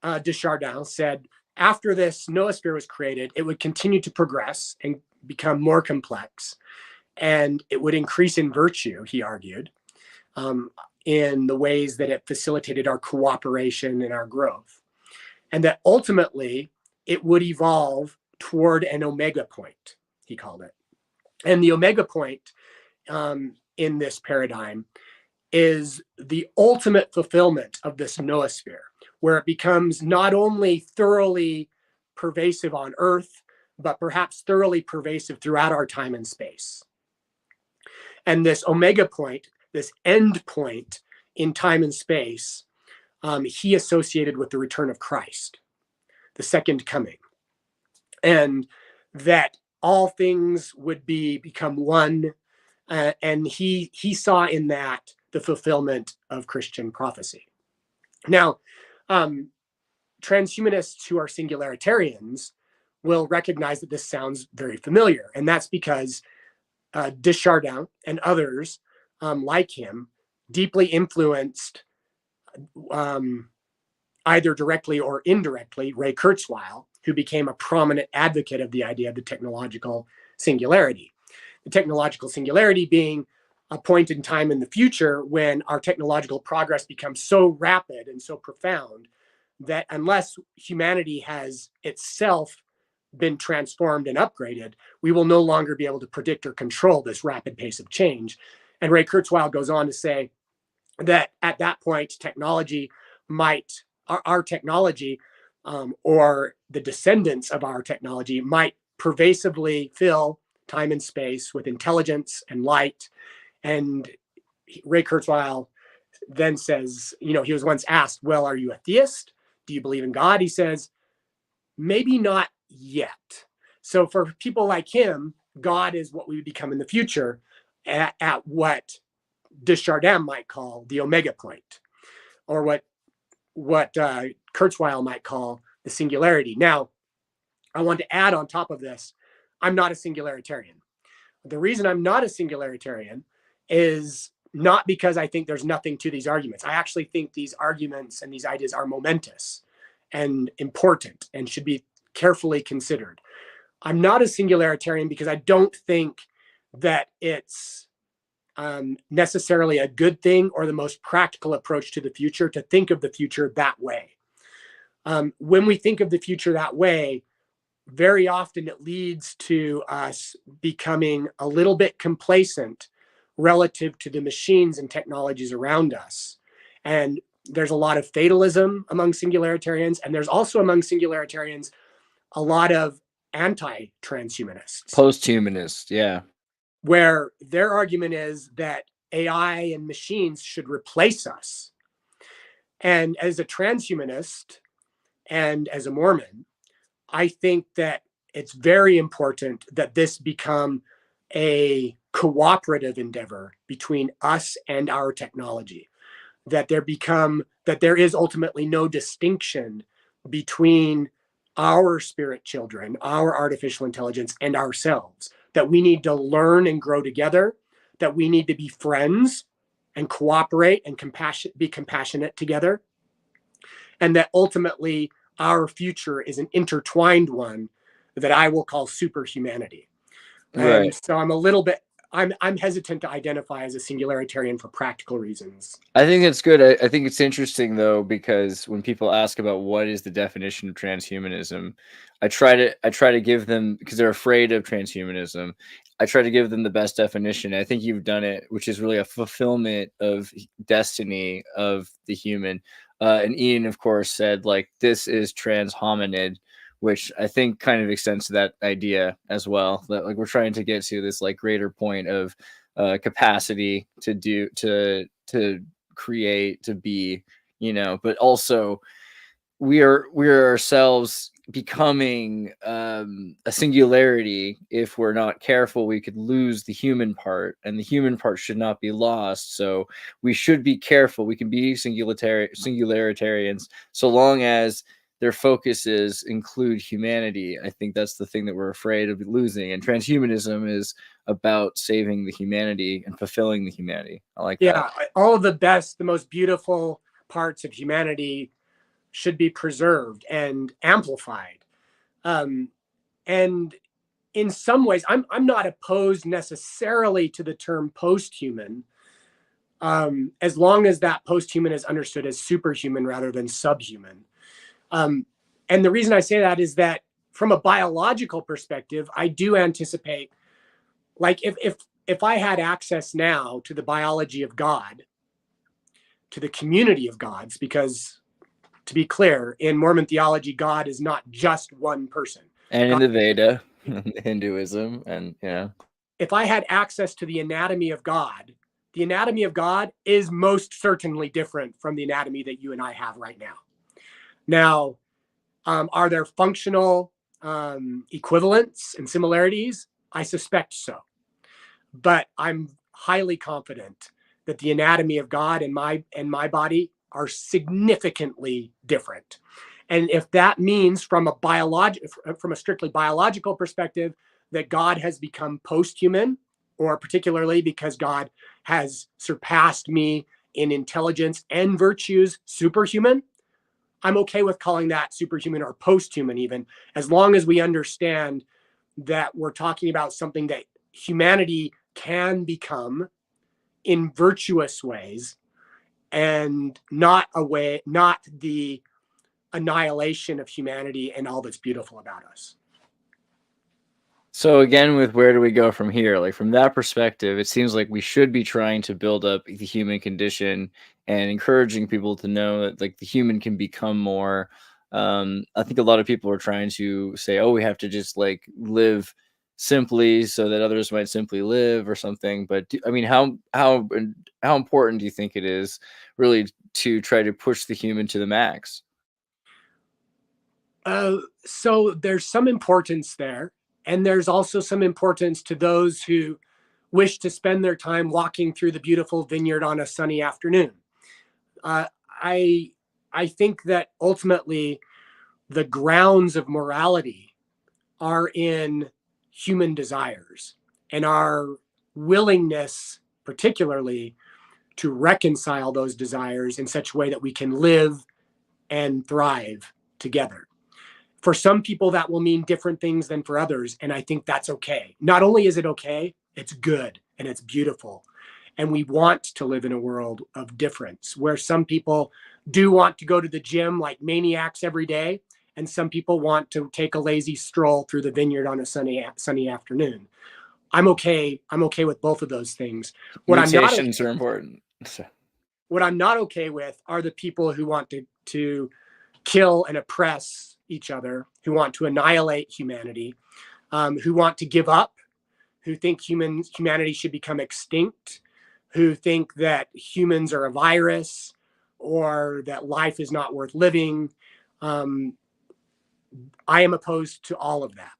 Desjardins said, after this noosphere was created, it would continue to progress and become more complex, and it would increase in virtue, he argued, in the ways that it facilitated our cooperation and our growth. And that ultimately it would evolve toward an omega point, he called it. And the omega point in this paradigm is the ultimate fulfillment of this noosphere, where it becomes not only thoroughly pervasive on Earth, but perhaps thoroughly pervasive throughout our time and space. And this omega point, this end point in time and space, he associated with the return of Christ, the second coming, and that all things would become one. And he saw in that the fulfillment of Christian prophecy. Now, transhumanists who are singularitarians will recognize that this sounds very familiar. And that's because Desjardins and others like him deeply influenced, either directly or indirectly, Ray Kurzweil, who became a prominent advocate of the idea of the technological singularity. The technological singularity being a point in time in the future when our technological progress becomes so rapid and so profound that unless humanity has itself been transformed and upgraded, we will no longer be able to predict or control this rapid pace of change. And Ray Kurzweil goes on to say that at that point, technology might, our technology or the descendants of our technology might pervasively fill time and space with intelligence and light. And Ray Kurzweil then says, you know, he was once asked, well, are you a theist? Do you believe in God? He says, maybe not yet. So for people like him, God is what we would become in the future at what Desjardins might call the omega point, or what Kurzweil might call the singularity. Now, I want to add on top of this, I'm not a singularitarian. The reason I'm not a singularitarian is not because I think there's nothing to these arguments. I actually think these arguments and these ideas are momentous and important and should be carefully considered. I'm not a singularitarian because I don't think that it's necessarily a good thing or the most practical approach to the future to think of the future that way. When we think of the future that way, very often it leads to us becoming a little bit complacent relative to the machines and technologies around us. And there's a lot of fatalism among singularitarians, and there's also among singularitarians a lot of anti-transhumanists. Post-humanists, yeah. Where their argument is that AI and machines should replace us. And as a transhumanist and as a Mormon, I think that it's very important that this become a cooperative endeavor between us and our technology, that there is ultimately no distinction between our spirit children, our artificial intelligence, and ourselves, that we need to learn and grow together, that we need to be friends and cooperate and be compassionate together, and that ultimately our future is an intertwined one that I will call superhumanity. Right. And so I'm hesitant to identify as a singularitarian for practical reasons. I think it's good. I think it's interesting though, because when people ask about what is the definition of transhumanism, I try to give them, because they're afraid of transhumanism, I try to give them the best definition. I think you've done it, which is really a fulfillment of destiny of the human. And Ian, of course, said like this is transhominid, which I think kind of extends to that idea as well. That like we're trying to get to this like greater point of capacity to create, to be, you know, but also we are ourselves becoming a singularity. If we're not careful, we could lose the human part, and the human part should not be lost. So we should be careful. We can be singularitarians so long as their focuses include humanity. I think that's the thing that we're afraid of losing. And transhumanism is about saving the humanity and fulfilling the humanity. I like that. Yeah, all of the best, the most beautiful parts of humanity should be preserved and amplified. And in some ways, I'm not opposed necessarily to the term post-human, as long as that post-human is understood as superhuman rather than subhuman. And the reason I say that is that from a biological perspective, I do anticipate, like if I had access now to the biology of God, to the community of gods, because to be clear, in Mormon theology, God is not just one person. And God, in the Veda, Hinduism, and yeah. If I had access to the anatomy of God is most certainly different from the anatomy that you and I have right now. Now, are there functional equivalents and similarities? I suspect so. But I'm highly confident that the anatomy of God and my body are significantly different. And if that means from a strictly biological perspective that God has become post-human, or particularly because God has surpassed me in intelligence and virtues superhuman, I'm okay with calling that superhuman or post-human even, as long as we understand that we're talking about something that humanity can become in virtuous ways, and not the annihilation of humanity and all that's beautiful about us. So again, with where do we go from here? Like from that perspective, it seems like we should be trying to build up the human condition and encouraging people to know that like the human can become more. I think a lot of people are trying to say, oh, we have to just like live simply so that others might simply live or something. But I mean, how important do you think it is really to try to push the human to the max? So there's some importance there. And there's also some importance to those who wish to spend their time walking through the beautiful vineyard on a sunny afternoon. I think that ultimately the grounds of morality are in human desires and our willingness, particularly, to reconcile those desires in such a way that we can live and thrive together. For some people, that will mean different things than for others. And I think that's okay. Not only is it okay, it's good and it's beautiful. And we want to live in a world of difference where some people do want to go to the gym like maniacs every day. And some people want to take a lazy stroll through the vineyard on a sunny afternoon. I'm okay. I'm okay with both of those things. Mutations are important. What I'm not okay with are the people who want to kill and oppress each other, who want to annihilate humanity, who want to give up, who think humanity should become extinct, who think that humans are a virus or that life is not worth living. I am opposed to all of that.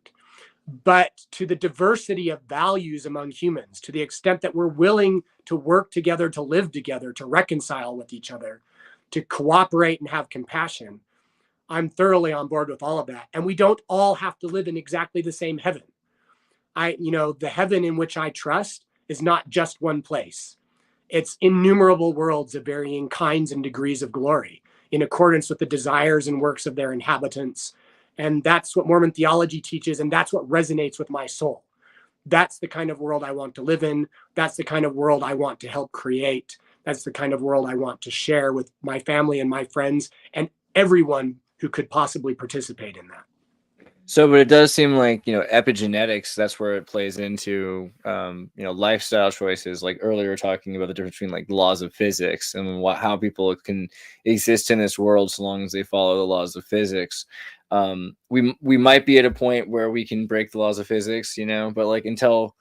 But to the diversity of values among humans, to the extent that we're willing to work together, to live together, to reconcile with each other, to cooperate and have compassion, I'm thoroughly on board with all of that. And we don't all have to live in exactly the same heaven. The heaven in which I trust is not just one place. It's innumerable worlds of varying kinds and degrees of glory in accordance with the desires and works of their inhabitants. And that's what Mormon theology teaches. And that's what resonates with my soul. That's the kind of world I want to live in. That's the kind of world I want to help create. That's the kind of world I want to share with my family and my friends and everyone who could possibly participate in that. So, but it does seem like, epigenetics, that's where it plays into, lifestyle choices. Like earlier talking about the difference between like laws of physics and how people can exist in this world so long as they follow the laws of physics. We might be at a point where we can break the laws of physics, but like until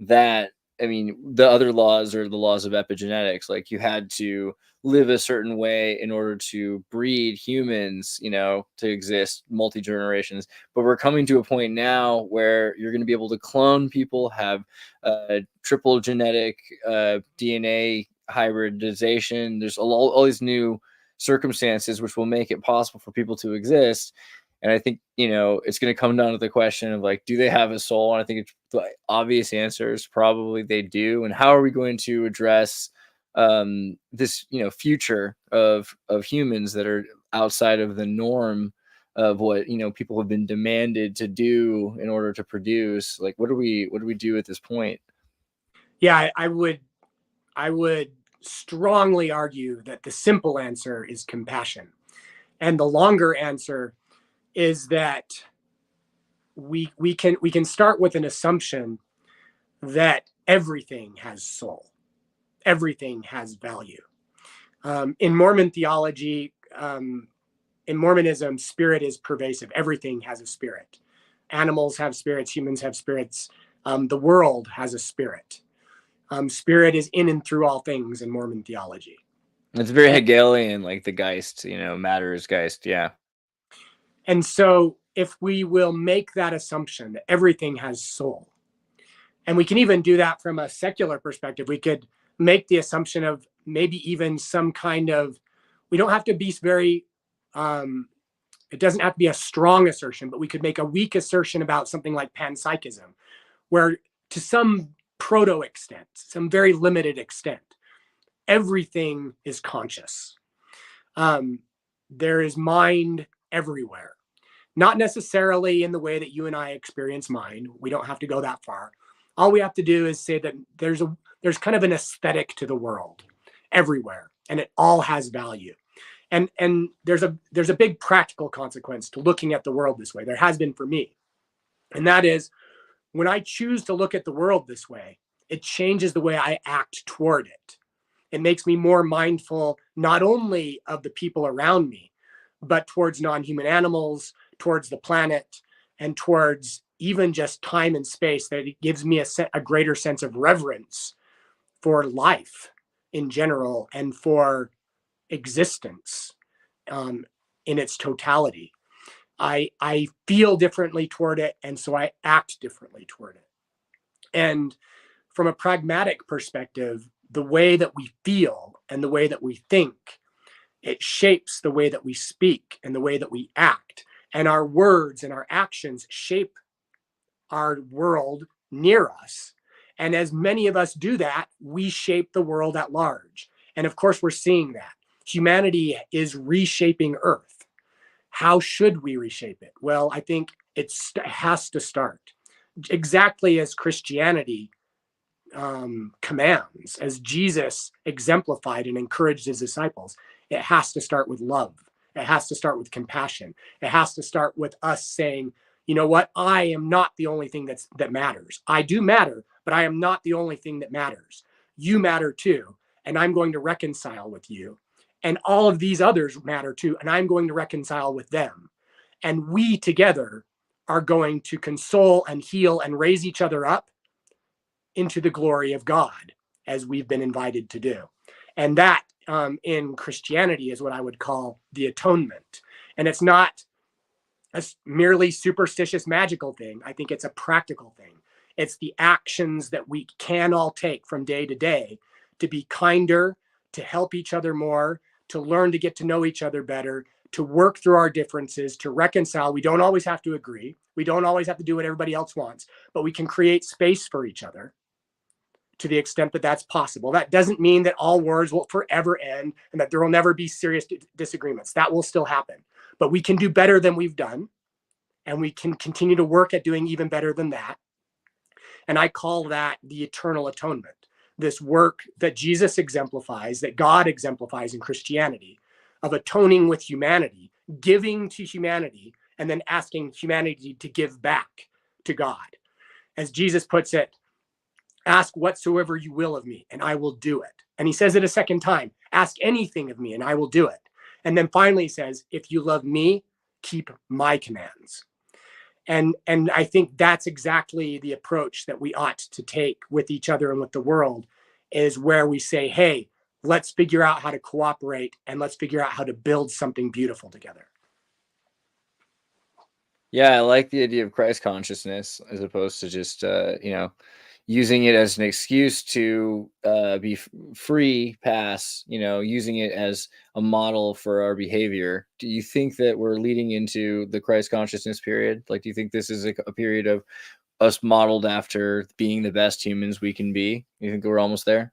that, I mean, the other laws are the laws of epigenetics. Like you had to live a certain way in order to breed humans, to exist multi-generations. But we're coming to a point now where you're going to be able to clone people, have triple genetic DNA hybridization. There's all these new circumstances which will make it possible for people to exist. And I think, it's going to come down to the question of like, do they have a soul? And I think the obvious answer is probably they do. And how are we going to address this, future of humans that are outside of the norm of what, people have been demanded to do in order to produce? Like, what do we do at this point? Yeah, I would strongly argue that the simple answer is compassion. And the longer answer is that we can start with an assumption that everything has soul, everything has value. In Mormon theology, in Mormonism, spirit is pervasive. Everything has a spirit. Animals have spirits, humans have spirits. The world has a spirit. Spirit is in and through all things in Mormon theology. It's very Hegelian, like the Geist, matter is Geist, yeah. And so if we will make that assumption that everything has soul, and we can even do that from a secular perspective, we could make the assumption of maybe even some kind of, we don't have to be very, it doesn't have to be a strong assertion, but we could make a weak assertion about something like panpsychism, where to some proto extent, some very limited extent, everything is conscious. there is mind everywhere. Not necessarily in the way that you and I experience mind. We don't have to go that far. All we have to do is say that there's kind of an aesthetic to the world everywhere, and it all has value. And there's a big practical consequence to looking at the world this way. There has been for me. And that is, when I choose to look at the world this way, it changes the way I act toward it. It makes me more mindful, not only of the people around me, but towards non-human animals, towards the planet, and towards even just time and space. That it gives me a greater sense of reverence for life in general and for existence in its totality. I feel differently toward it, and so I act differently toward it. And from a pragmatic perspective, the way that we feel and the way that we think, it shapes the way that we speak and the way that we act. And our words and our actions shape our world near us. And as many of us do that, we shape the world at large. And of course, we're seeing that. Humanity is reshaping Earth. How should we reshape it? Well, I think it has to start exactly as Christianity commands, as Jesus exemplified and encouraged his disciples. It has to start with love. It has to start with compassion. It has to start with us saying, you know what? I am not the only thing that matters. I do matter, but I am not the only thing that matters. You matter too, and I'm going to reconcile with you. And all of these others matter too, and I'm going to reconcile with them. And we together are going to console and heal and raise each other up into the glory of God, as we've been invited to do. And that in Christianity is what I would call the atonement. And it's not a merely superstitious, magical thing. I think it's a practical thing. It's the actions that we can all take from day to day to be kinder, to help each other more, to learn to get to know each other better, to work through our differences, to reconcile. We don't always have to agree. We don't always have to do what everybody else wants, but we can create space for each other to the extent that that's possible. That doesn't mean that all wars will forever end and that there will never be serious disagreements. That will still happen. But we can do better than we've done, and we can continue to work at doing even better than that. And I call that the eternal atonement. This work that Jesus exemplifies, that God exemplifies in Christianity, of atoning with humanity, giving to humanity, and then asking humanity to give back to God. As Jesus puts it, ask whatsoever you will of me, and I will do it. And he says it a second time, ask anything of me, and I will do it. And then finally he says, if you love me, keep my commands. And I think that's exactly the approach that we ought to take with each other and with the world, is where we say, hey, let's figure out how to cooperate, and let's figure out how to build something beautiful together. Yeah, I like the idea of Christ consciousness as opposed to just, using it as an excuse to be free pass, using it as a model for our behavior. Do you think that we're leading into the Christ consciousness period? Like, do you think this is a period of us modeled after being the best humans we can be? You think we're almost there?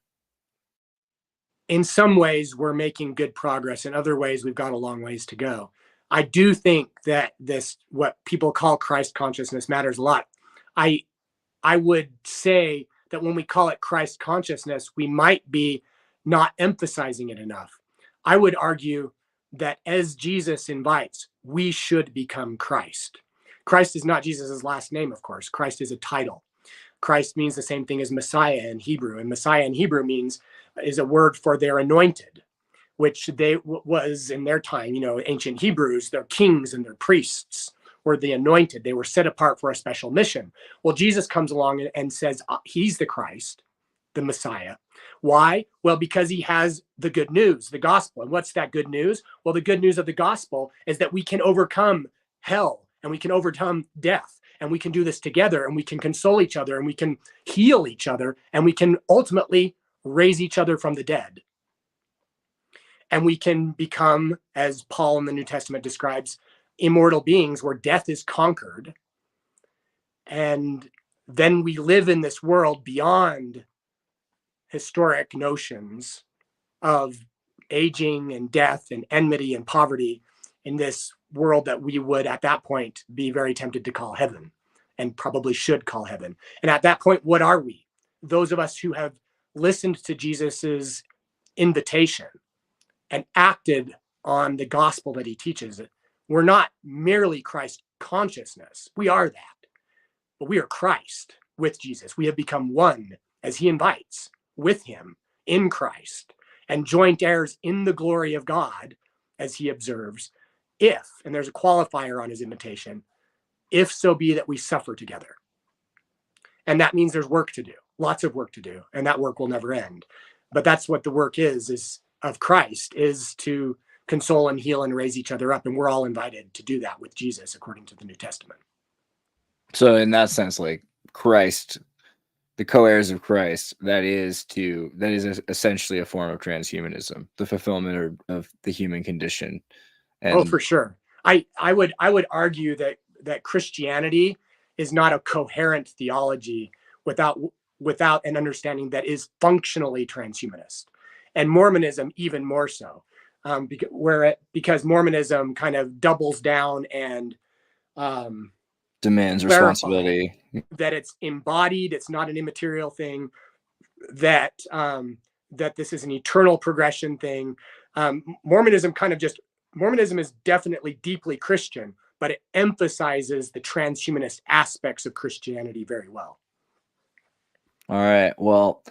In some ways, we're making good progress. In other ways, we've got a long ways to go. I do think that this, what people call Christ consciousness, matters a lot. I would say that when we call it Christ consciousness, we might be not emphasizing it enough. I would argue that as Jesus invites, we should become Christ. Christ is not Jesus's last name, of course. Christ is a title. Christ means the same thing as Messiah in Hebrew. And Messiah in Hebrew is a word for their anointed, which they was in their time, ancient Hebrews, their kings and their priests were the anointed. They were set apart for a special mission. Well, Jesus comes along and says he's the Christ, the Messiah. Why? Well, because he has the good news, the gospel. And what's that good news? Well, the good news of the gospel is that we can overcome hell and we can overcome death, and we can do this together, and we can console each other, and we can heal each other, and we can ultimately raise each other from the dead. And we can become, as Paul in the New Testament describes, immortal beings where death is conquered. And then we live in this world beyond historic notions of aging and death and enmity and poverty. in this world that we would at that point be very tempted to call heaven, and probably should call heaven. And at that point, what are we? Those of us who have listened to Jesus's invitation and acted on the gospel that he teaches. We're not merely Christ consciousness. We are that, but we are Christ with Jesus. We have become one as he invites with him in Christ, and joint heirs in the glory of God as he observes, if, and there's a qualifier on his invitation, if so be that we suffer together. And that means there's work to do, lots of work to do, and that work will never end. But that's what the work is of Christ, is to console and heal and raise each other up. And we're all invited to do that with Jesus, according to the New Testament. So in that sense, like Christ, the co-heirs of Christ, that is essentially a form of transhumanism, the fulfillment of the human condition. And for sure. I would argue that Christianity is not a coherent theology without an understanding that is functionally transhumanist, and Mormonism even more so, because Mormonism kind of doubles down and demands responsibility, that it's embodied, it's not an immaterial thing, that this is an eternal progression thing. Mormonism is definitely deeply Christian, but it emphasizes the transhumanist aspects of Christianity very well. All right. Well,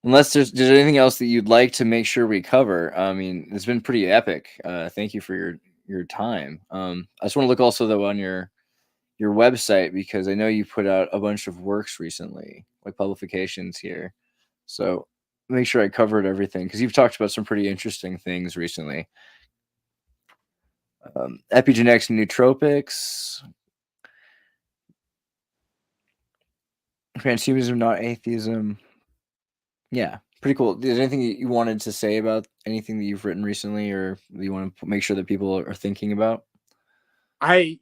unless there's anything else that you'd like to make sure we cover, I mean, it's been pretty epic. Thank you for your time. I just want to look also though on your website, because I know you put out a bunch of works recently, like publications here. So make sure I covered everything, because you've talked about some pretty interesting things recently. Epigenetics and nootropics, transhumanism, not atheism. Yeah, pretty cool. Is there anything you wanted to say about anything that you've written recently, or that you want to make sure that people are thinking about? I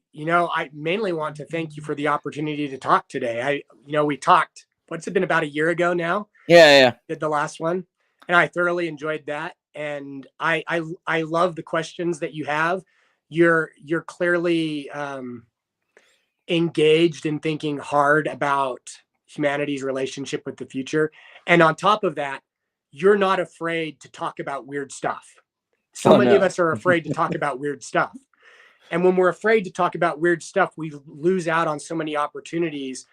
mainly want to thank you for the opportunity to talk today. We talked, what's it been, about a year ago now? Yeah. Did the last one, and I thoroughly enjoyed that. And I love the questions that you have. You're clearly engaged in thinking hard about humanity's relationship with the future. And on top of that, you're not afraid to talk about weird stuff. So many of us are afraid to talk about weird stuff. And when we're afraid to talk about weird stuff, we lose out on so many opportunities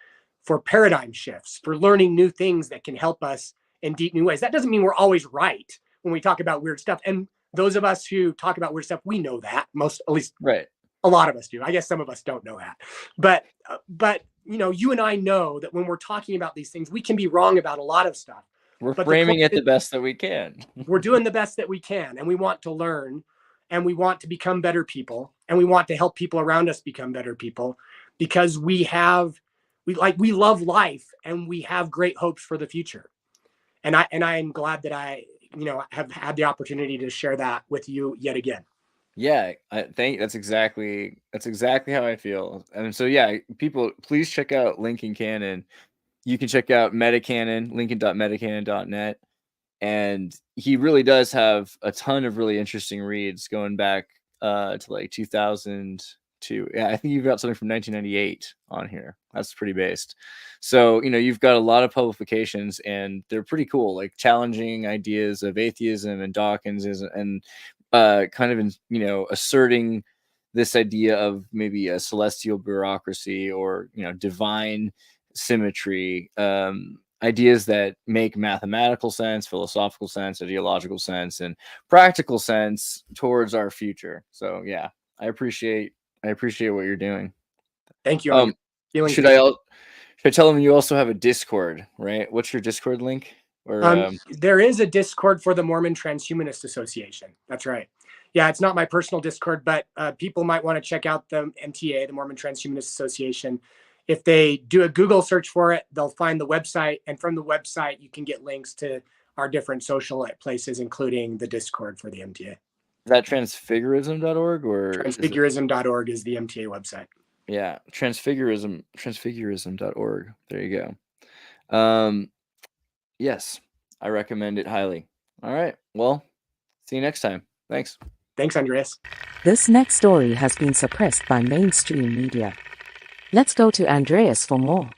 for paradigm shifts, for learning new things that can help us in deep new ways. That doesn't mean we're always right when we talk about weird stuff. And those of us who talk about weird stuff, we know that, at least right. A lot of us do. I guess some of us don't know that. But you and I know that when we're talking about these things, we can be wrong about a lot of stuff. We're framing it the best that we can. We're doing the best that we can, and we want to learn, and we want to become better people, and we want to help people around us become better people, because we love life, and we have great hopes for the future. And I am glad that I have had the opportunity to share that with you yet again. Yeah, I think that's exactly how I feel. And so yeah, people, please check out Lincoln Cannon. You can check out Metacanon, lincoln.metacanon.net. And he really does have a ton of really interesting reads going back to like 2002. Yeah, I think you've got something from 1998 on here. That's pretty based. So, you've got a lot of publications, and they're pretty cool, like challenging ideas of atheism and Dawkins and kind of, asserting this idea of maybe a celestial bureaucracy or, divine symmetry, ideas that make mathematical sense, philosophical sense, ideological sense, and practical sense towards our future. So yeah, I appreciate what you're doing. Thank you. Should I tell them you also have a Discord, right? What's your Discord link? Or there is a Discord for the Mormon Transhumanist Association. That's right. Yeah, it's not my personal Discord, but people might want to check out the MTA, the Mormon Transhumanist Association. If they do a Google search for it, they'll find the website, and from the website, you can get links to our different social places, including the Discord for the MTA. Is that transfigurism.org or transfigurism.org is the MTA website? Yeah, transfigurism.org. There you go. Yes, I recommend it highly. All right. Well, see you next time. Thanks. Thanks, Andreas. This next story has been suppressed by mainstream media. Let's go to Andreas for more.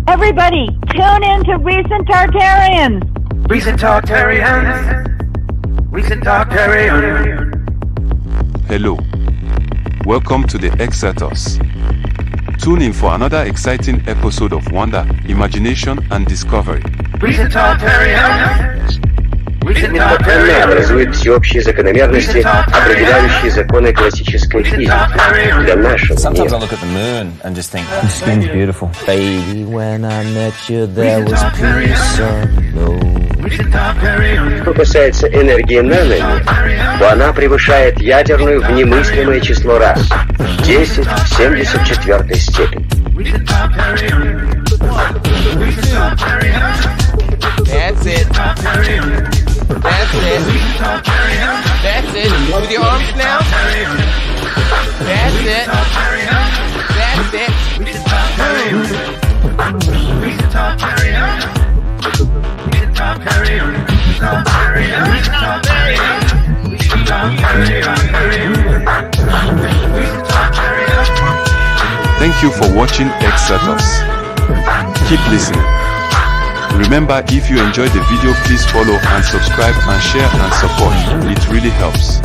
Everybody, tune in to Recent Tartarians. Recent Tartarians. Recent Tartarians. Hello. Welcome to the Xirtus. Tune in for another exciting episode of wonder, imagination, and discovery. Recent Tartarians. Она образует всеобщие закономерности, определяющие законы классической физики для нашего Sometimes I мира. look at the moon and just think, the skin's beautiful. Baby, when I met you, there was peace unknown. Что касается энергии наномер, то она превышает ядерную в немыслимое число раз. 10 в 74 степени. That's it. That's it. That's it. With your arms now. That's it. That's it. Thank you for watching Xirtus. Keep listening. Remember, if you enjoyed the video, please follow and subscribe and share and support. It really helps.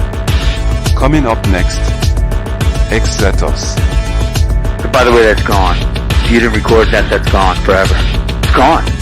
Coming up next, Xirtus. By the way, that's gone. If you didn't record that, that's gone forever. It's gone.